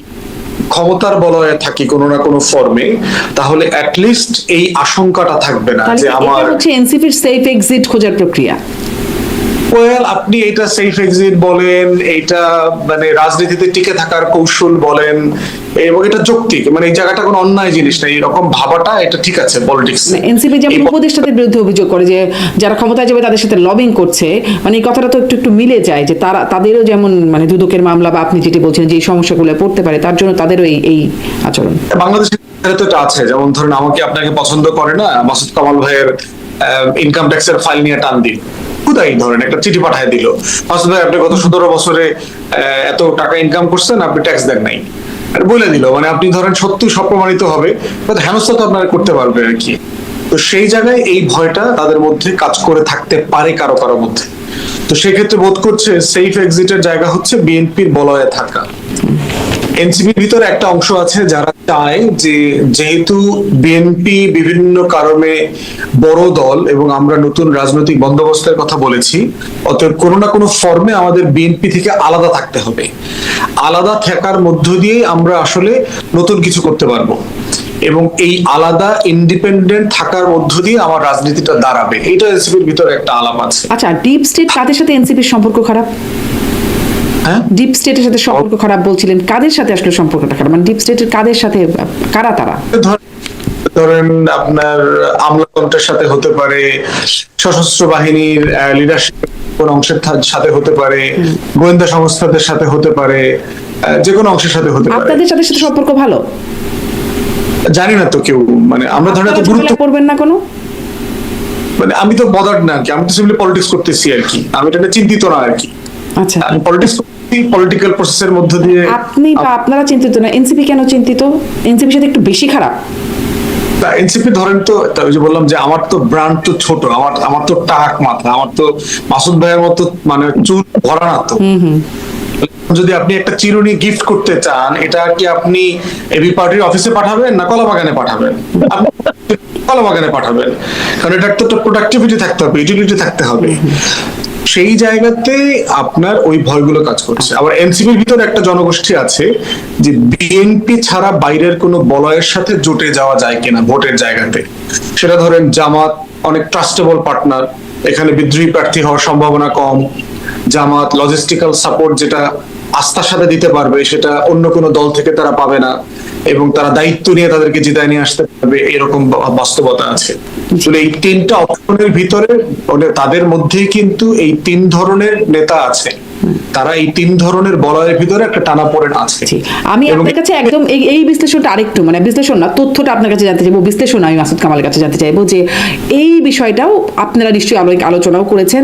ক্ষমতার বলয়ে থাকি কোনো না কোনো ফর্মে, তাহলে অ্যাটলিস্ট এই আশঙ্কাটা থাকবে না যে আমার হচ্ছে এনসিপির সেফ এক্সিট খোঁজার প্রক্রিয়া। ওয়েল, আপনি এটা সেফ এক্সিট বলেন, এটা মানে রাজনীতিতে টিকে থাকার কৌশল বলেন, এবং এটা যৌক্তিক, মানে এই জায়গাটা কোনো অন্যায় জিনিস না, এরকম ভাবাটা এটা ঠিক আছে পলিটিক্স। এনসিপি যেমন উপদেষ্টাদের বিরুদ্ধে অভিযোগ করে যে যারা ক্ষমতায় যাবে তাদের সাথে লবিং করছে, মানে এই কথাটা তো একটু একটু মিলে যায় যে তাদেরও যেমন মানে দুদকের মামলা বা আপনি যেটি বলছেন যে এই সমস্যাগুলো পড়তে পারে, তার জন্য তাদেরও এই আচরণ। বাংলাদেশে তো এটা আছে, যেমন ধরেন আমাকে আপনাকে পছন্দ করে না, মাসুদ কামাল ভাইয়ের ইনকাম ট্যাক্সের ফাইল নিয়ে টান দিন, খুদাই ধরেন একটা চিঠি পাঠিয়ে দিল, মাসুদ ভাই আপনি গত 17 বছরে এত টাকা ইনকাম করছেন, আপনি ট্যাক্স দেন নাই, বলে দিল, মানে আপনি ধরেন সত্যি সব প্রমাণিত হবে, হেনস্থা তো আপনারা করতে পারবে আর কি। তো সেই জায়গায় এই ভয়টা তাদের মধ্যে কাজ করে থাকতে পারে কারো কারো মধ্যে। তো সেক্ষেত্রে বোধ করছে সেফ এক্সিটের জায়গা হচ্ছে বিএনপির বলয়ে থাকা। এনসিপির ভিতরে একটা অংশ আছে যারা চায় যে যেহেতু বিএনপি বিভিন্ন কারণে বড় দল এবং আমরা নতুন রাজনৈতিক বন্দোবস্তের কথা বলেছি, অতএব কোনো না কোনো ফর্মে আমাদের বিএনপি থেকে আলাদা থাকতে হবে। আলাদা থাকার মধ্য দিয়ে আমরা আসলে নতুন কিছু করতে পারবো, এবং এই আলাদা ইন্ডিপেন্ডেন্ট থাকার মধ্য দিয়ে আমার রাজনীতিটা দাঁড়াবে। এটা এনসিপির ভিতরে একটা আলাপ আছে। আচ্ছা, ডিপ স্টেট কাদের সাথে এনসিপির সম্পর্ক খারাপ? ডিপ স্টেটের সাথে সম্পর্ক খারাপ বলছিলেন, কাদের সাথে আসলে সম্পর্কটা খারাপ, মানে ডিপ স্টেটের কাদের সাথে, কারা তারা? ধরেন আপনার আমলাতন্ত্রের সাথে হতে পারে, সশস্ত্র বাহিনীর লিডারশিপ কোন অংশের সাথে হতে পারে, গোয়েন্দা সংস্থাদের সাথে হতে পারে, যে কোনো অংশের সাথে হতে পারে। আপনাদের সাথে সম্পর্ক ভালো? জানি না তো কেউ, মানে আমরা ধরেন এত গুরুত্ব করবেন না কোনো, মানে আমি তো বদার্ড না আর কি, আমি তো সিম্পলি পলিটিক্স করতেছি আর কি, আমি এটা চিন্তিত না আর কি। আচ্ছা, আমি পলিটিক্স পলিটিক্যাল প্রসেসের মধ্যে দিয়ে। আপনি বা আপনারা চিন্তিত না, এনসিপি কেন চিন্তিত? এনসিপির সাথে একটু বেশি খারাপ? এনসিপি ধরেন তো, ওই যে বললাম যে আমার তো ব্র্যান্ড তো ছোট, আমার তো টাক মাথা, আমার তো মাসুদ ভাইয়ের মতো মানে চুল ভরা না তো। যদি আপনি একটা চিরুনি গিফট করতে চান, এটা কি আপনি এবি পার্টির অফিসে পাঠাবেন না কলাবাগানে পাঠাবেন? আপনি কলাবাগানে পাঠাবেন, কারণ এটার তো প্রোডাক্টিভিটি থাকতে হবে, ইউটিলিটি থাকতে হবে। সেই জায়গাতে আপনার ওই ভয়গুলো কাজ করছে। আবার এনসিপির ভিতরে একটা জনগোষ্ঠী আছে যে বিএনপি ছাড়া বাইরের কোনো বলয়ের সাথে জোটে যাওয়া যায় কিনা ভোটের জায়গাতে। সেটা ধরেন জামাত অনেক ট্রাস্টেবল পার্টনার, এখানে বিদ্রোহী প্রার্থী হওয়ার সম্ভাবনা কম, জামাত লজিস্টিক্যাল সাপোর্ট যেটা আস্থার সাথে দিতে পারবে সেটা অন্য কোনো দল থেকে তারা পাবে না, এবং তারা দায়িত্ব নিয়ে তাদেরকে জিতায় নিয়ে আসতে পারবে, এরকম বাস্তবতা আছে। আসলে এই তিনটা অপশনের ভিতরে তাদের মধ্যেই কিন্তু এই তিন ধরনের নেতা আছে, তারা এই তিন ধরনের বলয়ের ভিতরে একটা টানাপোড়েন আছে। জি, আমি আপনার কাছে একদম এই বিশ্লেষণটা আরেকটু, মানে বিশ্লেষণ না, তথ্যটা আপনার কাছে জানতে চাইবো, বিশ্লেষণ আমি মাসুদ কামালের কাছে জানতে চাইবো যে এই বিষয়টাও আপনারা নিশ্চয়ই আলোচনাও করেছেন,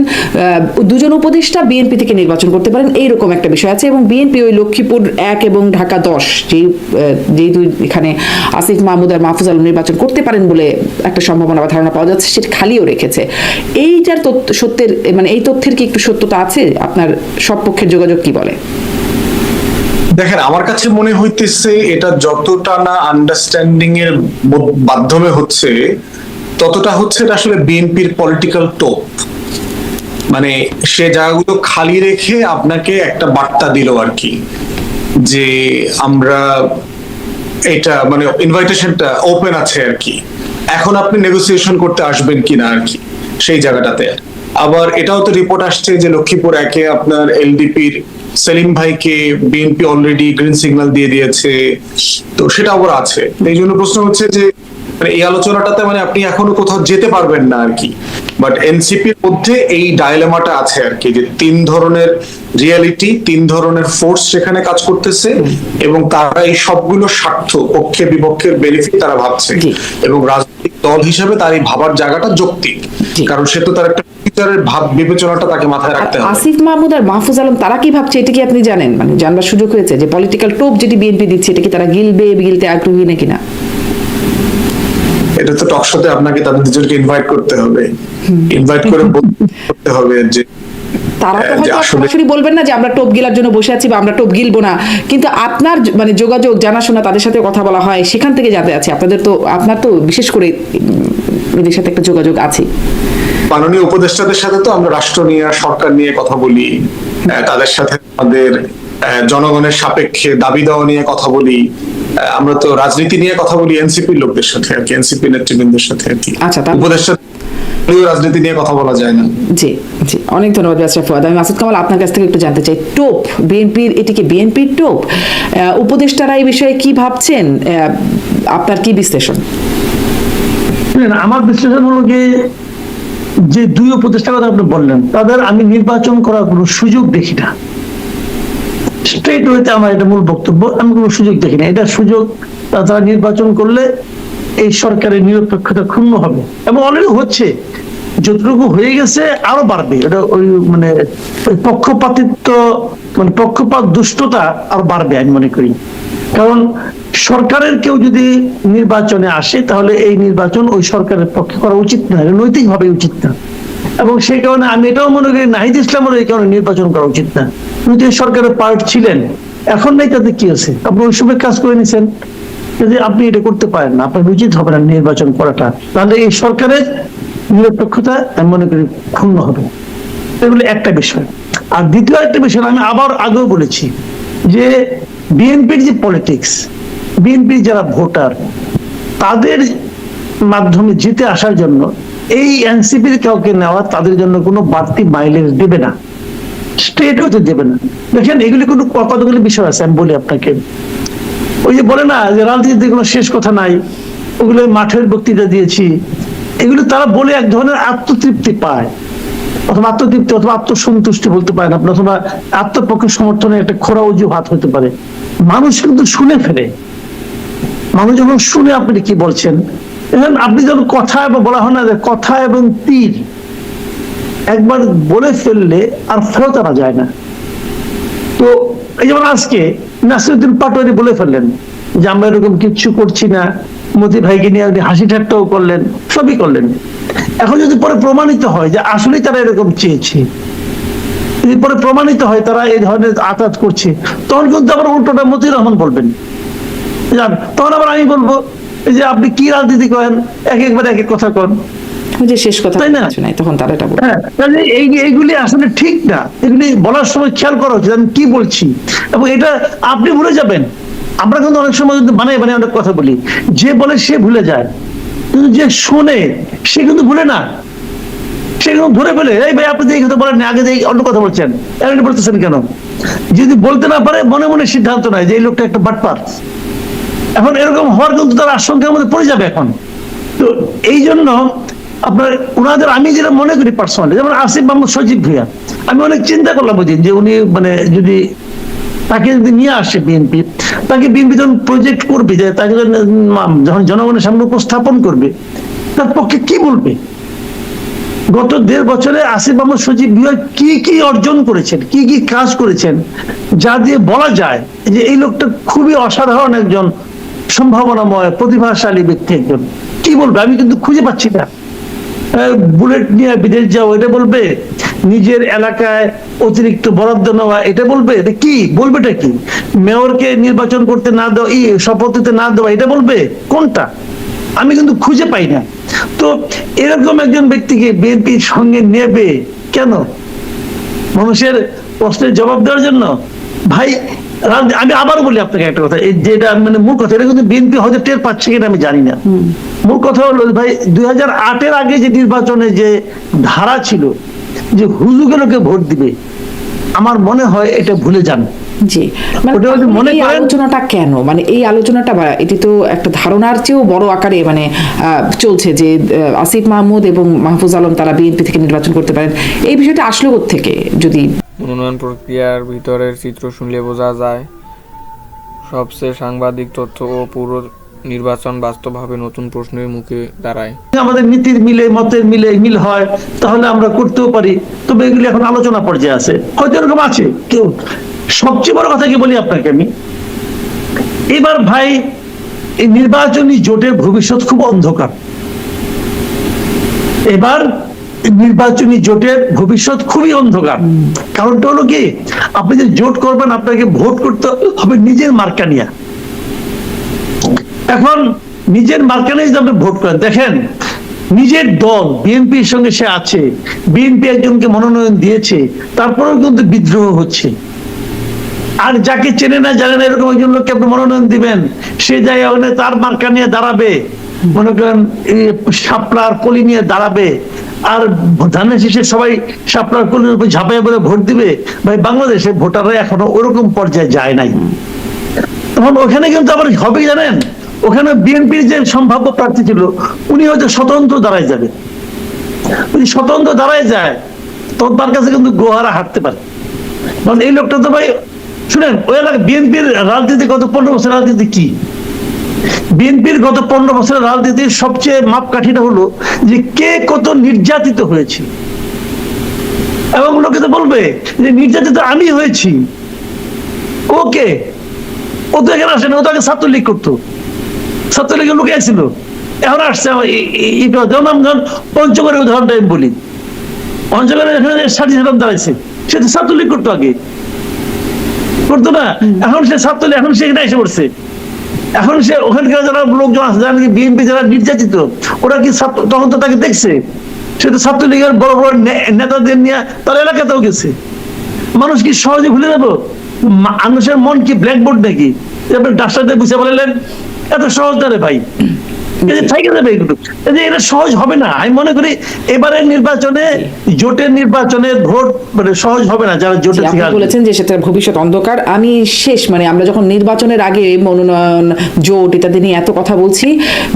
দুজন উপদেষ্টা বিএনপি থেকে নির্বাচন করতে পারেন এইরকম একটা বিষয় আছে, এবং বিএনপি ওই লক্ষ্মীপুর 1 এবং ঢাকা 10 যেই দুই এখানে আসিফ মাহমুদ আর মাহফুজ আলম নির্বাচন করতে পারেন বলে একটা সম্ভাবনা বা ধারণা পাওয়া যাচ্ছে, সেটা খালিও রেখেছে। এইটার সত্যের, মানে এই তথ্যের কি একটু সত্যতা আছে? আপনার সব পক্ষের যোগাযোগ কি বলে? দেখেন, আমার কাছে মনে হইতেছে এটা যতটা না আন্ডারস্ট্যান্ডিং এর মাধ্যমে হচ্ছে, ততটা হচ্ছে এটা আসলে বিএনপির পলিটিক্যাল টোপ। মানে সে জায়গাগুলো খালি রেখে আপনাকে একটা বার্তা দিল আর কি, যে আমরা এটা মানে ইনভাইটেশনটা ওপেন আছে আর কি, এখন আপনি নেগোসিয়েশন করতে আসবেন কিনা আর কি সেই জায়গাটাতে। আবার এটাও তো রিপোর্ট আসছে যে লক্ষ্মীপুর 1-এ আপনার এলডিপির সেলিম ভাইকে বিএনপি অলরেডি গ্রিন সিগন্যাল দিয়ে দিয়েছে, তো সেটা আবার আছে। এই জন্য প্রশ্ন হচ্ছে যে মানে এই আলোচনাটাতে মানে আপনি এখনো কোথাও যেতে পারবেন না আর কি। বাট এনসিপির মধ্যে এই ডায়লেমাটা আছে আর কি, যে তিন ধরনের রিয়ালিটি, তিন ধরনের ফোর্স সেখানে কাজ করতেছে, এবং তারা এই সবগুলো স্বার্থ, পক্ষে বিপক্ষের বেনিফিট তারা ভাবছে, এবং রাজনৈতিক দল হিসেবে তার এই ভাবার জায়গাটা যৌক্তিক, কারণ সে তো তার একটা ফিউচারের ভাব বিবেচনাটা তাকে মাথায় রাখতে হবে। আসিফ মাহমুদ আর মাহফুজ আলম তারা কি ভাবছে, এটা কি আপনি জানেন? মানে জানবার সুযোগ হয়েছে যে পলিটিক্যাল টোপ যেটি বিএনপি দিচ্ছে, এটা কি তারা গিলতে আগ্রহী নাকি না? এটা তো টক শোতে আপনাকে তাদের দুজনকে ইনভাইট করতে হবে, ইনভাইট করে বলতে হবে যে তারা তো হয়তো সরাসরি বলবেন না যে আমরা টোপ গিলার জন্য বসে আছি বা আমরা টোপ গিলবো না, কিন্তু আপনার মানে যোগাযোগ, জানাশোনা, তাদের সাথে কথা বলা হয়, সেখান থেকে জানতে আছে আপনার তো বিশেষ করে এদের সাথে একটা যোগাযোগ আছে। মাননীয় উপদেষ্টাদের সাথে তো আমরা রাষ্ট্র নিয়ে, সরকার নিয়ে কথা বলি, তাদের সাথে আমাদের জনগণের সাপেক্ষে দাবি দেওয়া নিয়ে কথা বলি, আমরা তো রাজনীতি নিয়ে কথা বলি এনসিপির লোকদের সাথে আর কি, এনসিপি নেতৃবৃন্দের সাথে আর কি। আচ্ছা, উপদেষ্টা রাজনীতি নিয়ে কথা বলা যায় না। জি জি, অনেক ধন্যবাদ ব্যারিস্টার ফুয়াদ। আমি মাসুদ কামাল আপনার কাছ থেকে একটু জানতে চাই, টোপ বিএনপির, এটিকে বিএনপির টোপ, উপদেষ্টারা এই বিষয়ে কি ভাবছেন, আপনার কি বিশ্লেষণ? আমার বিশ্লেষণ হলো যে দুই উপদেষ্টার কথা আপনি বললেন, তাদের আমি নির্বাচন করার কোনো সুযোগ দেখি না। স্ট্রেট ওয়েতে আমার এটা মূল বক্তব্য, আমি কোনো সুযোগ দেখি না। এটা সুযোগ তারা নির্বাচন করলে এই সরকারের নিরপেক্ষতা ক্ষুণ্ণ হবে, এবং অলরেডি হচ্ছে, যতটুকু হয়ে গেছে আরো বাড়বে। এটা ওই মানে পক্ষপাতিত্ব, মানে পক্ষপাত দুষ্টতা আরো বাড়বে আমি মনে করি। কারণ সরকারের কেউ যদি নির্বাচনে আসে, তাহলে এই নির্বাচন ওই সরকারের পক্ষে করা উচিত না, নৈতিকভাবে উচিত না। এবং সেই কারণে আমি এটাও মনে করি নাহিদ ইসলামের এই কারণে নির্বাচন করা উচিত না। উনি তো সরকারের পার্ট ছিলেন, এখন নাই, তাতে কি আছে? আপনি ওই সময় কাজ করে নিছেন, যদি আপনি এটা করতে পারেন না, আপনার উচিত হবে না নির্বাচন করাটা, তাহলে এই সরকারের নিরপেক্ষতা আমি মনে করি ক্ষুণ্ণ হবে। এগুলো একটা বিষয়। আর দ্বিতীয় একটা বিষয়, আমি আবার আগেও বলেছি যে বিএনপির যে পলিটিক্স, বিএনপির যারা ভোটার, তাদের মাধ্যমে জিতে আসার জন্য এই এনসিপির কাউকে নেওয়া তাদের জন্য কোনো বাড়তি মাইলেজ দেবে না, স্ট্রেট হতে দেবে না। দেখেন, এগুলি কোনো কতগুলি বিষয় আছে, আমি বলি আপনাকে। ওই যে বলে না যে রাজনীতিতে কোনো শেষ কথা নাই, ওগুলো মাঠের বক্তৃতা দিয়েছি, এগুলো তারা বলে এক ধরনের আত্মতৃপ্তি পায়, অথবা আত্মতৃপ্তি অথবা আত্মসন্তুষ্টি বলতে পারেন আপনি, অথবা আত্মপক্ষে সমর্থনের একটা খোরা অজুহাত হতে পারে। মানুষ কিন্তু শুনে ফেলে, মানুষ যখন শুনে আপনি কি বলছেন, এখন আপনি যখন কথা এবং বলা হয় না যে কথা এবং তীর একবার বলে ফেললে আর ফেরত আনা যায় না। তো এই যেমন আজকে নাসিরউদ্দিন পাটোয়ারি বলে ফেললেন যে আমরা এরকম কিচ্ছু করছি না, মতি ভাইকে নিয়ে আপনি হাসি ঠাট্টাও করলেন, সবই করলেন। এখন যদি পরে প্রমাণিত হয় যে আসলেই তারা এরকম চেয়েছে, যদি পরে প্রমাণিত হয় তারা এই ধরনের আঘাত করছে, তখন কিন্তু আবার উল্টোটা মতিউর রহমান বলবেন, তখন আবার আমি বলবো যে আপনি কি রাজনীতি করেন, একবার এক এক কথা করেন, যে শেষ কথা তাই না? তখন তারা এটা বলে। এইগুলি আসলে ঠিক না। এগুলি বলার সময় খেয়াল করা উচিত আমি কি বলছি, এবং এটা আপনি ভুলে যাবেন। আমরা কিন্তু অনেক সময় কিন্তু বানাই অনেক কথা বলি, যে বলে সে ভুলে যায়, কিন্তু যে শোনে সে কিন্তু ভুলে না। সেগুলো ধরে ফেলে, এই ভাই আপনি এই কথা বলেন না, আগে অন্য কথা বলছেন, এমনি বলতেছেন কেন? যদি বলতে না পারে মনে মনে সিদ্ধান্ত নেয় যে এই লোকটা একটা বাটপার, এখন এরকম হওয়ার কিন্তু তার আশঙ্কার মধ্যে পড়ে যাবে এখন। তো এই জন্য আপনার ওনাদের আমি যেটা মনে করি পার্সোনালি, যেমন আসিফ মাহমুদ সজীব ভুঁইয়া, আমি অনেক চিন্তা করলাম ওই দিন যে উনি মানে যদি তাকে যদি নিয়ে আসে বিএনপি, তাকে বিএনপি যখন প্রজেক্ট করবে, যে তাকে যখন জনগণের সামনে উপস্থাপন করবে, তার পক্ষে কি বলবে? গত 1.5 বছরে আসিফ মাহমুদ সজীব ভুঁইয়া কি কি অর্জন করেছেন, কি কি কাজ করেছেন, যা দিয়ে বলা যায় যে এই লোকটা খুবই অসাধারণ একজন সম্ভাবনাময় প্রতিভাশালী ব্যক্তি একজন। কি বলবে? আমি কিন্তু খুঁজে পাচ্ছি না। বুলেট নিয়ে বিদেশ যাও এটা বলবে, নিজের এলাকায় অতিরিক্ত বরাদ্দ নেওয়া এটা বলবে, এটা কি বলবেটা কি? মেয়রকে নির্বাচন করতে না দেওয়া, শপথ দিতে না দেওয়া এটা বলবে, কোনটা? আমি কিন্তু খুঁজে পাই না। তো এরকম একজন ব্যক্তিকে বিএনপির সঙ্গে নেবে কেন? মানুষের প্রশ্নের জবাব দেওয়ার জন্য? ভাই আমি আবার বলি আপনাকে একটা কথা, যেটা মানে মূল কথা, এটা কিন্তু বিএনপি হয়তো টের পাচ্ছে কিনা আমি জানি না। মূল কথা হলো ভাই 2008-এর আগে যে নির্বাচনে যে ধারা ছিল যে হুজুগে লোকে ভোট দিবে, আমার মনে হয় এটা ভুলে যান। জি, মানে এই আলোচনাটা কেন, মানে এই আলোচনাটা এটি তো একটা ধারণার চেয়েও বড় আকারে মানে চলছে যে আসিফ মাহমুদ এবং মাহফুজ আলম তারা বিএনপি থেকে নির্বাচন করতে পারেন, এই বিষয়টা আসলে কোত্থেকে? যদি মনোনয়ন প্রক্রিয়ার ভিতরের চিত্র শুনলে বোঝা যায়, সবচেয়ে সাংবাদিক তথ্য ও পুরো নির্বাচন বাস্তবভাবে নতুন প্রশ্নের মুখে দাঁড়ায়। আমাদের নীতির মিলে, মতের মিলে মিল হয়, তাহলে আমরা করতেও পারি, তবে এগুলি এখন আলোচনা পর্যায়ে আছে, হয়তো এরকম আছে কেউ। সবচেয়ে বড় কথা কি বলি আপনাকে আমি, এবার ভাই এই নির্বাচনী জোটের ভবিষ্যৎ খুব অন্ধকার। এবার নির্বাচনী জোটের ভবিষ্যৎ খুবই অন্ধকার। কারণটা হলো কি, আপনি যে জোট করবেন আপনাকে ভোট করতে হবে নিজের মার্কা নিয়ে। এখন নিজের মার্কা নিয়ে যদি আপনি ভোট করেন, দেখেন নিজের দল বিএনপির সঙ্গে সে আছে, বিএনপি একজনকে মনোনয়ন দিয়েছে, তারপরেও কিন্তু বিদ্রোহ হচ্ছে। আর যাকে চেনে না জানে না এরকম একজন লোককে আপনি মনোনয়ন দিবেন, সে জায়গায় তার মার্কা নিয়ে দাঁড়াবে, মনে করেন শাপলার কলি নিয়ে দাঁড়াবে, আর ধানের শেষে সবাই শাপলার কলির উপর ঝাঁপাইয়া বলে ভোট দিবে। ভাই বাংলাদেশে ভোটাররা এখনো ওরকম পর্যায়ে যায় নাই। তখন ওখানে কিন্তু আবার হবে কি জানেন, ওখানে বিএনপির যে সম্ভাব্য প্রার্থী ছিল উনি হয়তো স্বতন্ত্র দাঁড়ায় যাবে। উনি স্বতন্ত্র দাঁড়ায় যায়, তখন তার কাছে কিন্তু গোহারা হাঁটতে পারে। কারণ এই লোকটা তো ভাই শুনেন, ওই এলাকা বিএনপির রাজনীতি গত 15 বছরের রাজনীতি কি, বিএনপির গত 15 বছরের রাজনীতির সবচেয়ে মাপকাঠিটা হলো যে কে কত নির্যাতিত হয়েছে, এবং লোকে তো বলবে যে নির্যাতিত আমি হয়েছি। ওকে, ও তো এখানে আসে না, ও তো আগে ছাত্রলীগ করতো, ছাত্রলীগের লোকে আসছিল, এখন আসছে। যেমন পঞ্চগড়ের উদাহরণটা আমি বলি, পঞ্চগড়ের এখানে 60 দাঁড়াইছে, সে তো ছাত্রলীগ করতো, আগে করতো না, এখন সে ছাত্রলীগ, এখন সে এখানে এসে পড়ছে। এখন সে ওখানকার যারা লোকজন আছে, যারা নাকি বিএনপি যারা নির্যাতিত, ওরা কি তখন তো তাকে দেখছে, সে তো ছাত্রলীগের বড় বড় নেতাদের নিয়ে তার এলাকাতেও গেছে। মানুষ কি সহজে ভুলে যাবো? মানুষের মন কি ব্ল্যাকবোর্ড নাকি ডাক্তারদের বুঝে বললেন? এত সহজ না রে ভাই, এটা সহজ হবে না। আমি মনে করি এবারের নির্বাচনে, জোটের নির্বাচনে ভোট মানে সহজ হবে না যারা জোটে বলেছেন যে সেটা ভবিষ্যৎ অন্ধকার। আমি শেষ মানে আমরা যখন নির্বাচনের আগে মনোনয়ন জোট ইত্যাদি নিয়ে এত কথা বলছি,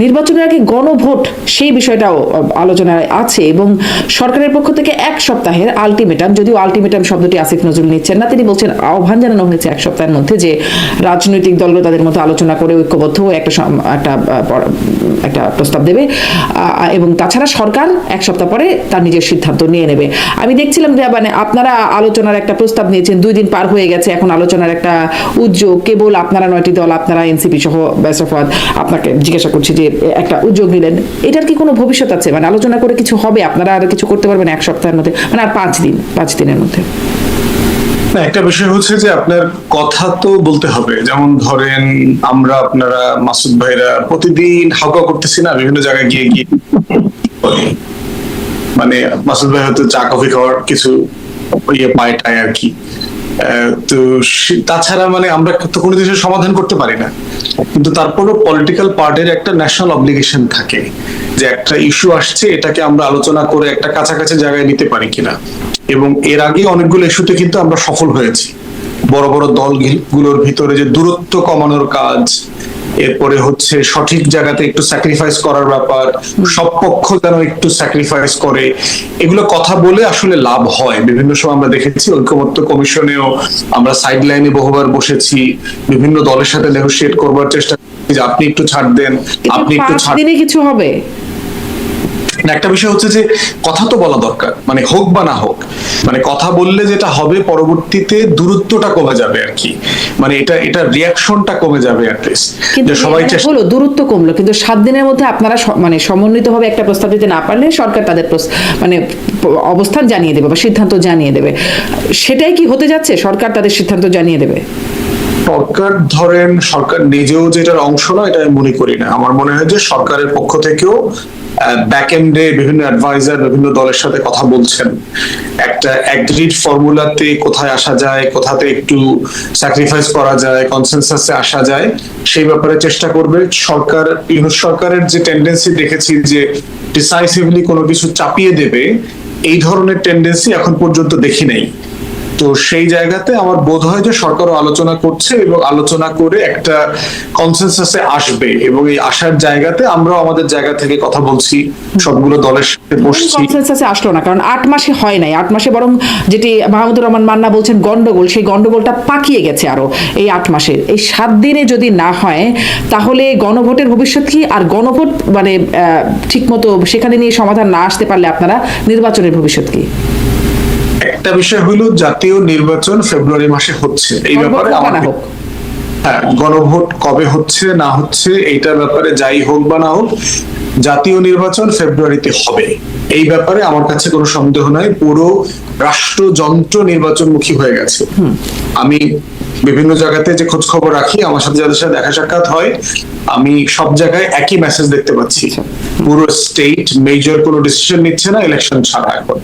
নির্বাচনের আগে গণভোট সেই বিষয়টাও আলোচনায় আছে, এবং সরকারের পক্ষ থেকে 1 সপ্তাহের আলটিমেটাম, যদিও আলটিমেটাম শব্দটি আসিফ নজরুল নিচ্ছেন না, তিনি বলছেন আহ্বান জানানো হয়েছে 1 সপ্তাহের মধ্যে যে রাজনৈতিক দলগুলো তাদের মধ্যে আলোচনা করে ঐক্যবদ্ধ একটা প্রস্তাব দেবে, এবং তাছাড়া সরকার 1 সপ্তাহ পরে তার নিজের সিদ্ধান্ত নিয়ে নেবে। আমি দেখছিলাম যে মানে আপনারা আলোচনার একটা প্রস্তাব নিয়েছেন, 2 দিন পার হয়ে গেছে, এখন আলোচনার একটা উদ্যোগ, কেবল আপনারা 9টি দল, আপনারা এনসিপি সহ বেসরফাদ, আপনাকে জিজ্ঞাসা করছি যে একটা উদ্যোগ নিলেন, এটার কি কোনো ভবিষ্যৎ আছে? মানে আলোচনা করে কিছু হবে, আপনারা আর কিছু করতে পারবেন 1 সপ্তাহের মধ্যে, মানে আর 5 দিনের মধ্যে? একটা বিষয় হচ্ছে যে আপনার কথা তো বলতে হবে। যেমন ধরেন আমরা, আপনারা, মাসুদ ভাইরা প্রতিদিন হাওকা করতেছি না বিভিন্ন জায়গায় গিয়ে গিয়ে, মানে মাসুদ ভাই হয়তো চা কফি খাওয়ার কিছু পায় টায় আর কি। তো তাছাড়া মানে আমরা তো কোনো দেশের সমাধান করতে পারি না, কিন্তু তারপরও পলিটিক্যাল পার্টির একটা ন্যাশনাল অব্লিগেশন থাকে যে একটা ইস্যু আসছে, এটাকে আমরা আলোচনা করে একটা কাছাকাছি জায়গায় নিতে পারি কিনা। এবং এর আগে অনেকগুলো ইস্যুতে কিন্তু আমরা সফল হয়েছি। বড় বড় দলগুলোর ভিতরে যে দূরত্ব কমানোর কাজ, এরপরে হচ্ছে সঠিক জায়গাতে একটু স্যাক্রিফাইস করার ব্যাপার, সব পক্ষ যেন একটু স্যাক্রিফাইস করে, এগুলো কথা বলে আসলে লাভ হয়। বিভিন্ন সময় আমরা দেখেছি ঐকমত্য কমিশনেও আমরা সাইড লাইনে বহুবার বসেছি, বিভিন্ন দলের সাথে নেগোশিয়েট করবার চেষ্টা করছি যে আপনি একটু ছাড় দেন, আপনি একটু ছাড় দিনে কিছু হবে। একটা বিষয় হচ্ছে যে কথা তো বলা দরকার, মানে হোক বা না হোক, মানে কথা বললে যেটা হবে পরবর্তীতে দূরত্বটা কমে যাবে আর কি, মানে এটা রিয়াকশনটা কমে যাবে অ্যাটলিস্ট, কিন্তু যে সবাই হলো দূরত্ব কমলো, কিন্তু 7 দিনের মধ্যে আপনারা মানে সমন্বিতভাবে একটা প্রস্তাব দিতে না পারলে সরকার তাদের মানে অবস্থান জানিয়ে দেবে বা সিদ্ধান্ত জানিয়ে দেবে, সেটাই কি হতে যাচ্ছে? সরকার তাদের সিদ্ধান্ত জানিয়ে দেবে? সরকার ধরেন, সরকার নিজেও যেটার অংশ না এটা আমি মনে করি না। আমার মনে হয় যে সরকারের পক্ষ থেকেও ব্যাক এন্ডে বিভিন্ন অ্যাডভাইজার বিভিন্ন দলের সাথে কথা বলছেন, একটা অ্যাগ্রিড ফর্মুলাতে কোথায় আসা যায়, কোথাতে একটু স্যাক্রিফাইস করা যায়, কনসেনসাসে আসা যায়, সেই ব্যাপারে চেষ্টা করবে সরকার। ইউনুস সরকারের যে টেন্ডেন্সি দেখেছি যে ডিসাইসিভলি কোনো কিছু চাপিয়ে দেবে, এই ধরনের টেন্ডেন্সি এখন পর্যন্ত দেখি নাই। তো সেই জায়গাতে আমার বোধ হয় যে সরকারও আলোচনা করছে এবং আলোচনা করে একটা কনসেনসাসে আসবে, এবং এই আসার জায়গাতে আমরাও আমাদের জায়গা থেকে কথা বলছি, সবগুলো দলের সাথে বসছি। কনসেনসাসে আসলো না, কারণ 8 মাসে হয় নাই। 8 মাসে বরং যেটি মাহমুদুর রহমান মান্না বলছেন গন্ডগোল, সেই গন্ডগোলটা পাকিয়ে গেছে আরো এই 8 মাসে। এই 7 দিনে যদি না হয় তাহলে গণভোটের ভবিষ্যৎ কি? আর গণভোট মানে ঠিক মতো সেখানে নিয়ে সমাধান না আসতে পারলে আপনারা নির্বাচনের ভবিষ্যৎ কি? একটা বিষয় হলো জাতীয় নির্বাচন ফেব্রুয়ারি মাসে হচ্ছে, এই ব্যাপারে হ্যাঁ, গণভোট কবে হচ্ছে না হচ্ছে এইটার ব্যাপারে যাই হোক বা না হোক, জাতীয় নির্বাচন ফেব্রুয়ারিতে হবে, এই ব্যাপারে আমার কাছে কোনো সন্দেহ নাই। পুরো রাষ্ট্রযন্ত্র নির্বাচনমুখী হয়ে গেছে। আমি বিভিন্ন জায়গাতে যে খোঁজ খবর রাখি, আমার সাথে যাদের সাথে দেখা সাক্ষাৎ হয়, আমি সব জায়গায় একই মেসেজ দেখতে পাচ্ছি, পুরো স্টেট মেজর কোনো ডিসিশন নিচ্ছে না ইলেকশন ছাড়া এখন।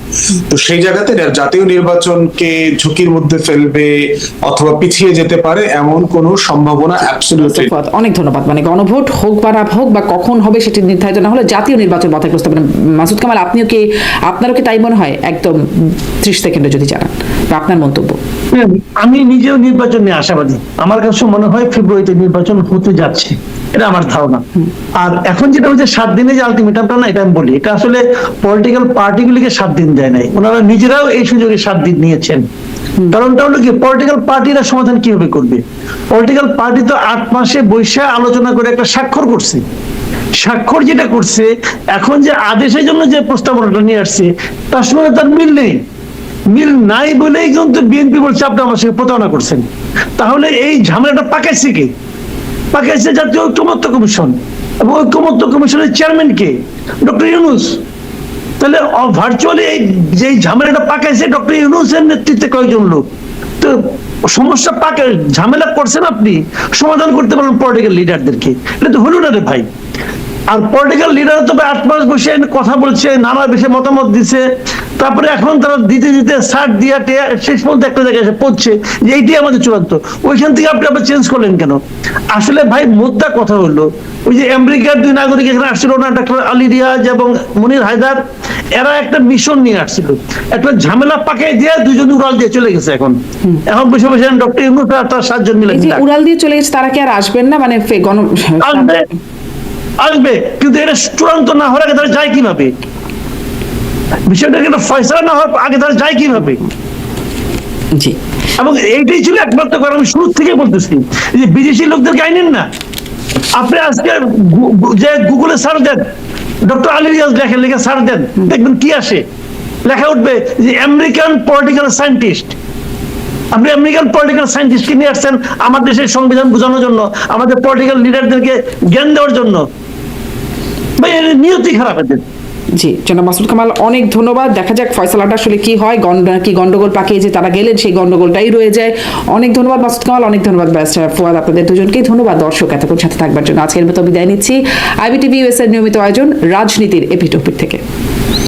তো সেই জায়গাতে জাতীয় নির্বাচনকে ঝুঁকির মধ্যে ফেলবে অথবা পিছিয়ে যেতে পারে এমন কোনো সম্ভাবনা অ্যাবসলিউটলি। অনেক ধন্যবাদ। মানে গণভোট হোক বা না হোক বা কখন হবে সেটি নির্ধারিত না হলে জাতীয় নির্বাচন মাথায় প্রস্তাব। মাসুদ কামাল, আপনারও কি তাই মনে হয়? একদম 30 সেকেন্ডে যদি জানান বা আপনার মন্তব্য। আমি নিজেও নির্বাচন নিয়ে আশাবাদী। আমার কাছে মনে হয় ফেব্রুয়ারিতে নির্বাচন হতে যাচ্ছে, এটা আমার ধারণা। আর এখন যেটা হচ্ছে 7 দিনে যে আলটিমেটামটা না, এটা আমি বলি, এটা আসলে পলিটিক্যাল পার্টিগুলিকে 7 দিন দেয় নাই, ওনারা নিজেরাও এই সুযোগে 7 দিন নিয়েছেন। কারণটা হলো কি, পলিটিক্যাল পার্টিরা সমাধান কিভাবে করবে? পলিটিক্যাল পার্টি তো 8 মাসে বৈশা আলোচনা করে একটা স্বাক্ষর করছে। স্বাক্ষর যেটা করছে, এখন যে আদেশের জন্য যে প্রস্তাবনাটা নিয়ে আসছে তার সঙ্গে তার মিল নেই। মিল নাই বলেই কিন্তু বিএনপি বলছে আপনি আমার সঙ্গে প্রতারণা করছেন। তাহলে এই ঝামেলাটা পাকাইছে কে? পাকাইছে জাতীয় ঐকমত্য কমিশন, এবং ঐকমত্য কমিশনের চেয়ারম্যান কে? ডক্টর ইউনূস। তাহলে ভার্চুয়ালি এই যে ঝামেলাটা পাকাইছে ডক্টর ইউনূসের নেতৃত্বে কয়েকজন লোক। তো সমস্যা ঝামেলা করছেন আপনি, সমাধান করতে পারবেন পলিটিক্যাল লিডারদেরকে, এটা তো হলো না রে ভাই। আর পলিটিক্যাল লিডার তো 8 মাস বসে কথা বলছে, নানা বিষয়ে মতামত দিচ্ছে, তারপরে এখন তারা দিতে দিতে সার দিয়া শেষ পর্যন্ত একটা জায়গায় এসে পড়ছে যে এইটাই আমাদের চূড়ান্ত। ওইখান থেকে আপনি আবার চেঞ্জ করলেন কেন? আসলে ভাই মুদ্রা কথা হলো, ওই যে আমেরিকার 2 নাগরিক এখানে আসছিল না, ডক্টর আলী রিয়াজ এবং মুনির হায়দার, এরা একটা মিশন নিয়ে আসছিল, একটা ঝামেলা পাকাই দিয়ে 2 জন উড়াল দিয়ে চলে গেছে। এখন বসে বসে ডক্টর ইউনূস আর তার 7 জন মিলে উড়াল দিয়ে চলে গেছে, তারা কি আর আসবেন না? মানে আসবে, কিন্তু এটা চূড়ান্ত না হওয়ার আগে তারা যায় কিভাবে? বিষয়টা একটা ফয়সালা না হওয়ার আগে তারা যায় কিভাবে? জি, এবং এইটাই ছিল একমাত্র কারণ। আমি শুরু থেকে বলতেছি যে বিদেশি লোকদেরকে আইনেন না। আপনি আজকে যে গুগলে সার্চ দেন, ডক্টর আলী রিয়াজ লিখে সার্চ দেন, দেখবেন কি আসে, লেখা উঠবে যে আমেরিকান পলিটিক্যাল সায়েন্টিস্ট। আপনি আমেরিকান পলিটিক্যাল সায়েন্টিস্টকে নিয়ে আসছেন আমার দেশের সংবিধান বোঝানোর জন্য, আমাদের পলিটিক্যাল লিডারদেরকে জ্ঞান দেওয়ার জন্য। ভাই নিয়তি খারাপ এদের। জি, জনাব মাসুদ কামাল, অনেক ধন্যবাদ। দেখা যাক ফয়সালাটা আসলে কি হয়। কি গন্ডগোল পাকিয়ে যে তারা গেলেন, সেই গন্ডগোলটাই রয়ে যায়। অনেক ধন্যবাদ মাসুদ কামাল, অনেক ধন্যবাদ ব্যারিস্টার ফুয়াদ, আপনাদের দুজনকেই ধন্যবাদ। দর্শক এতক্ষণ সাথে থাকবার জন্য আজকের মতো বিদায় নিচ্ছি। IBTV US এর নিয়মিত আয়োজন রাজনীতির এপিঠ ওপিঠ থেকে।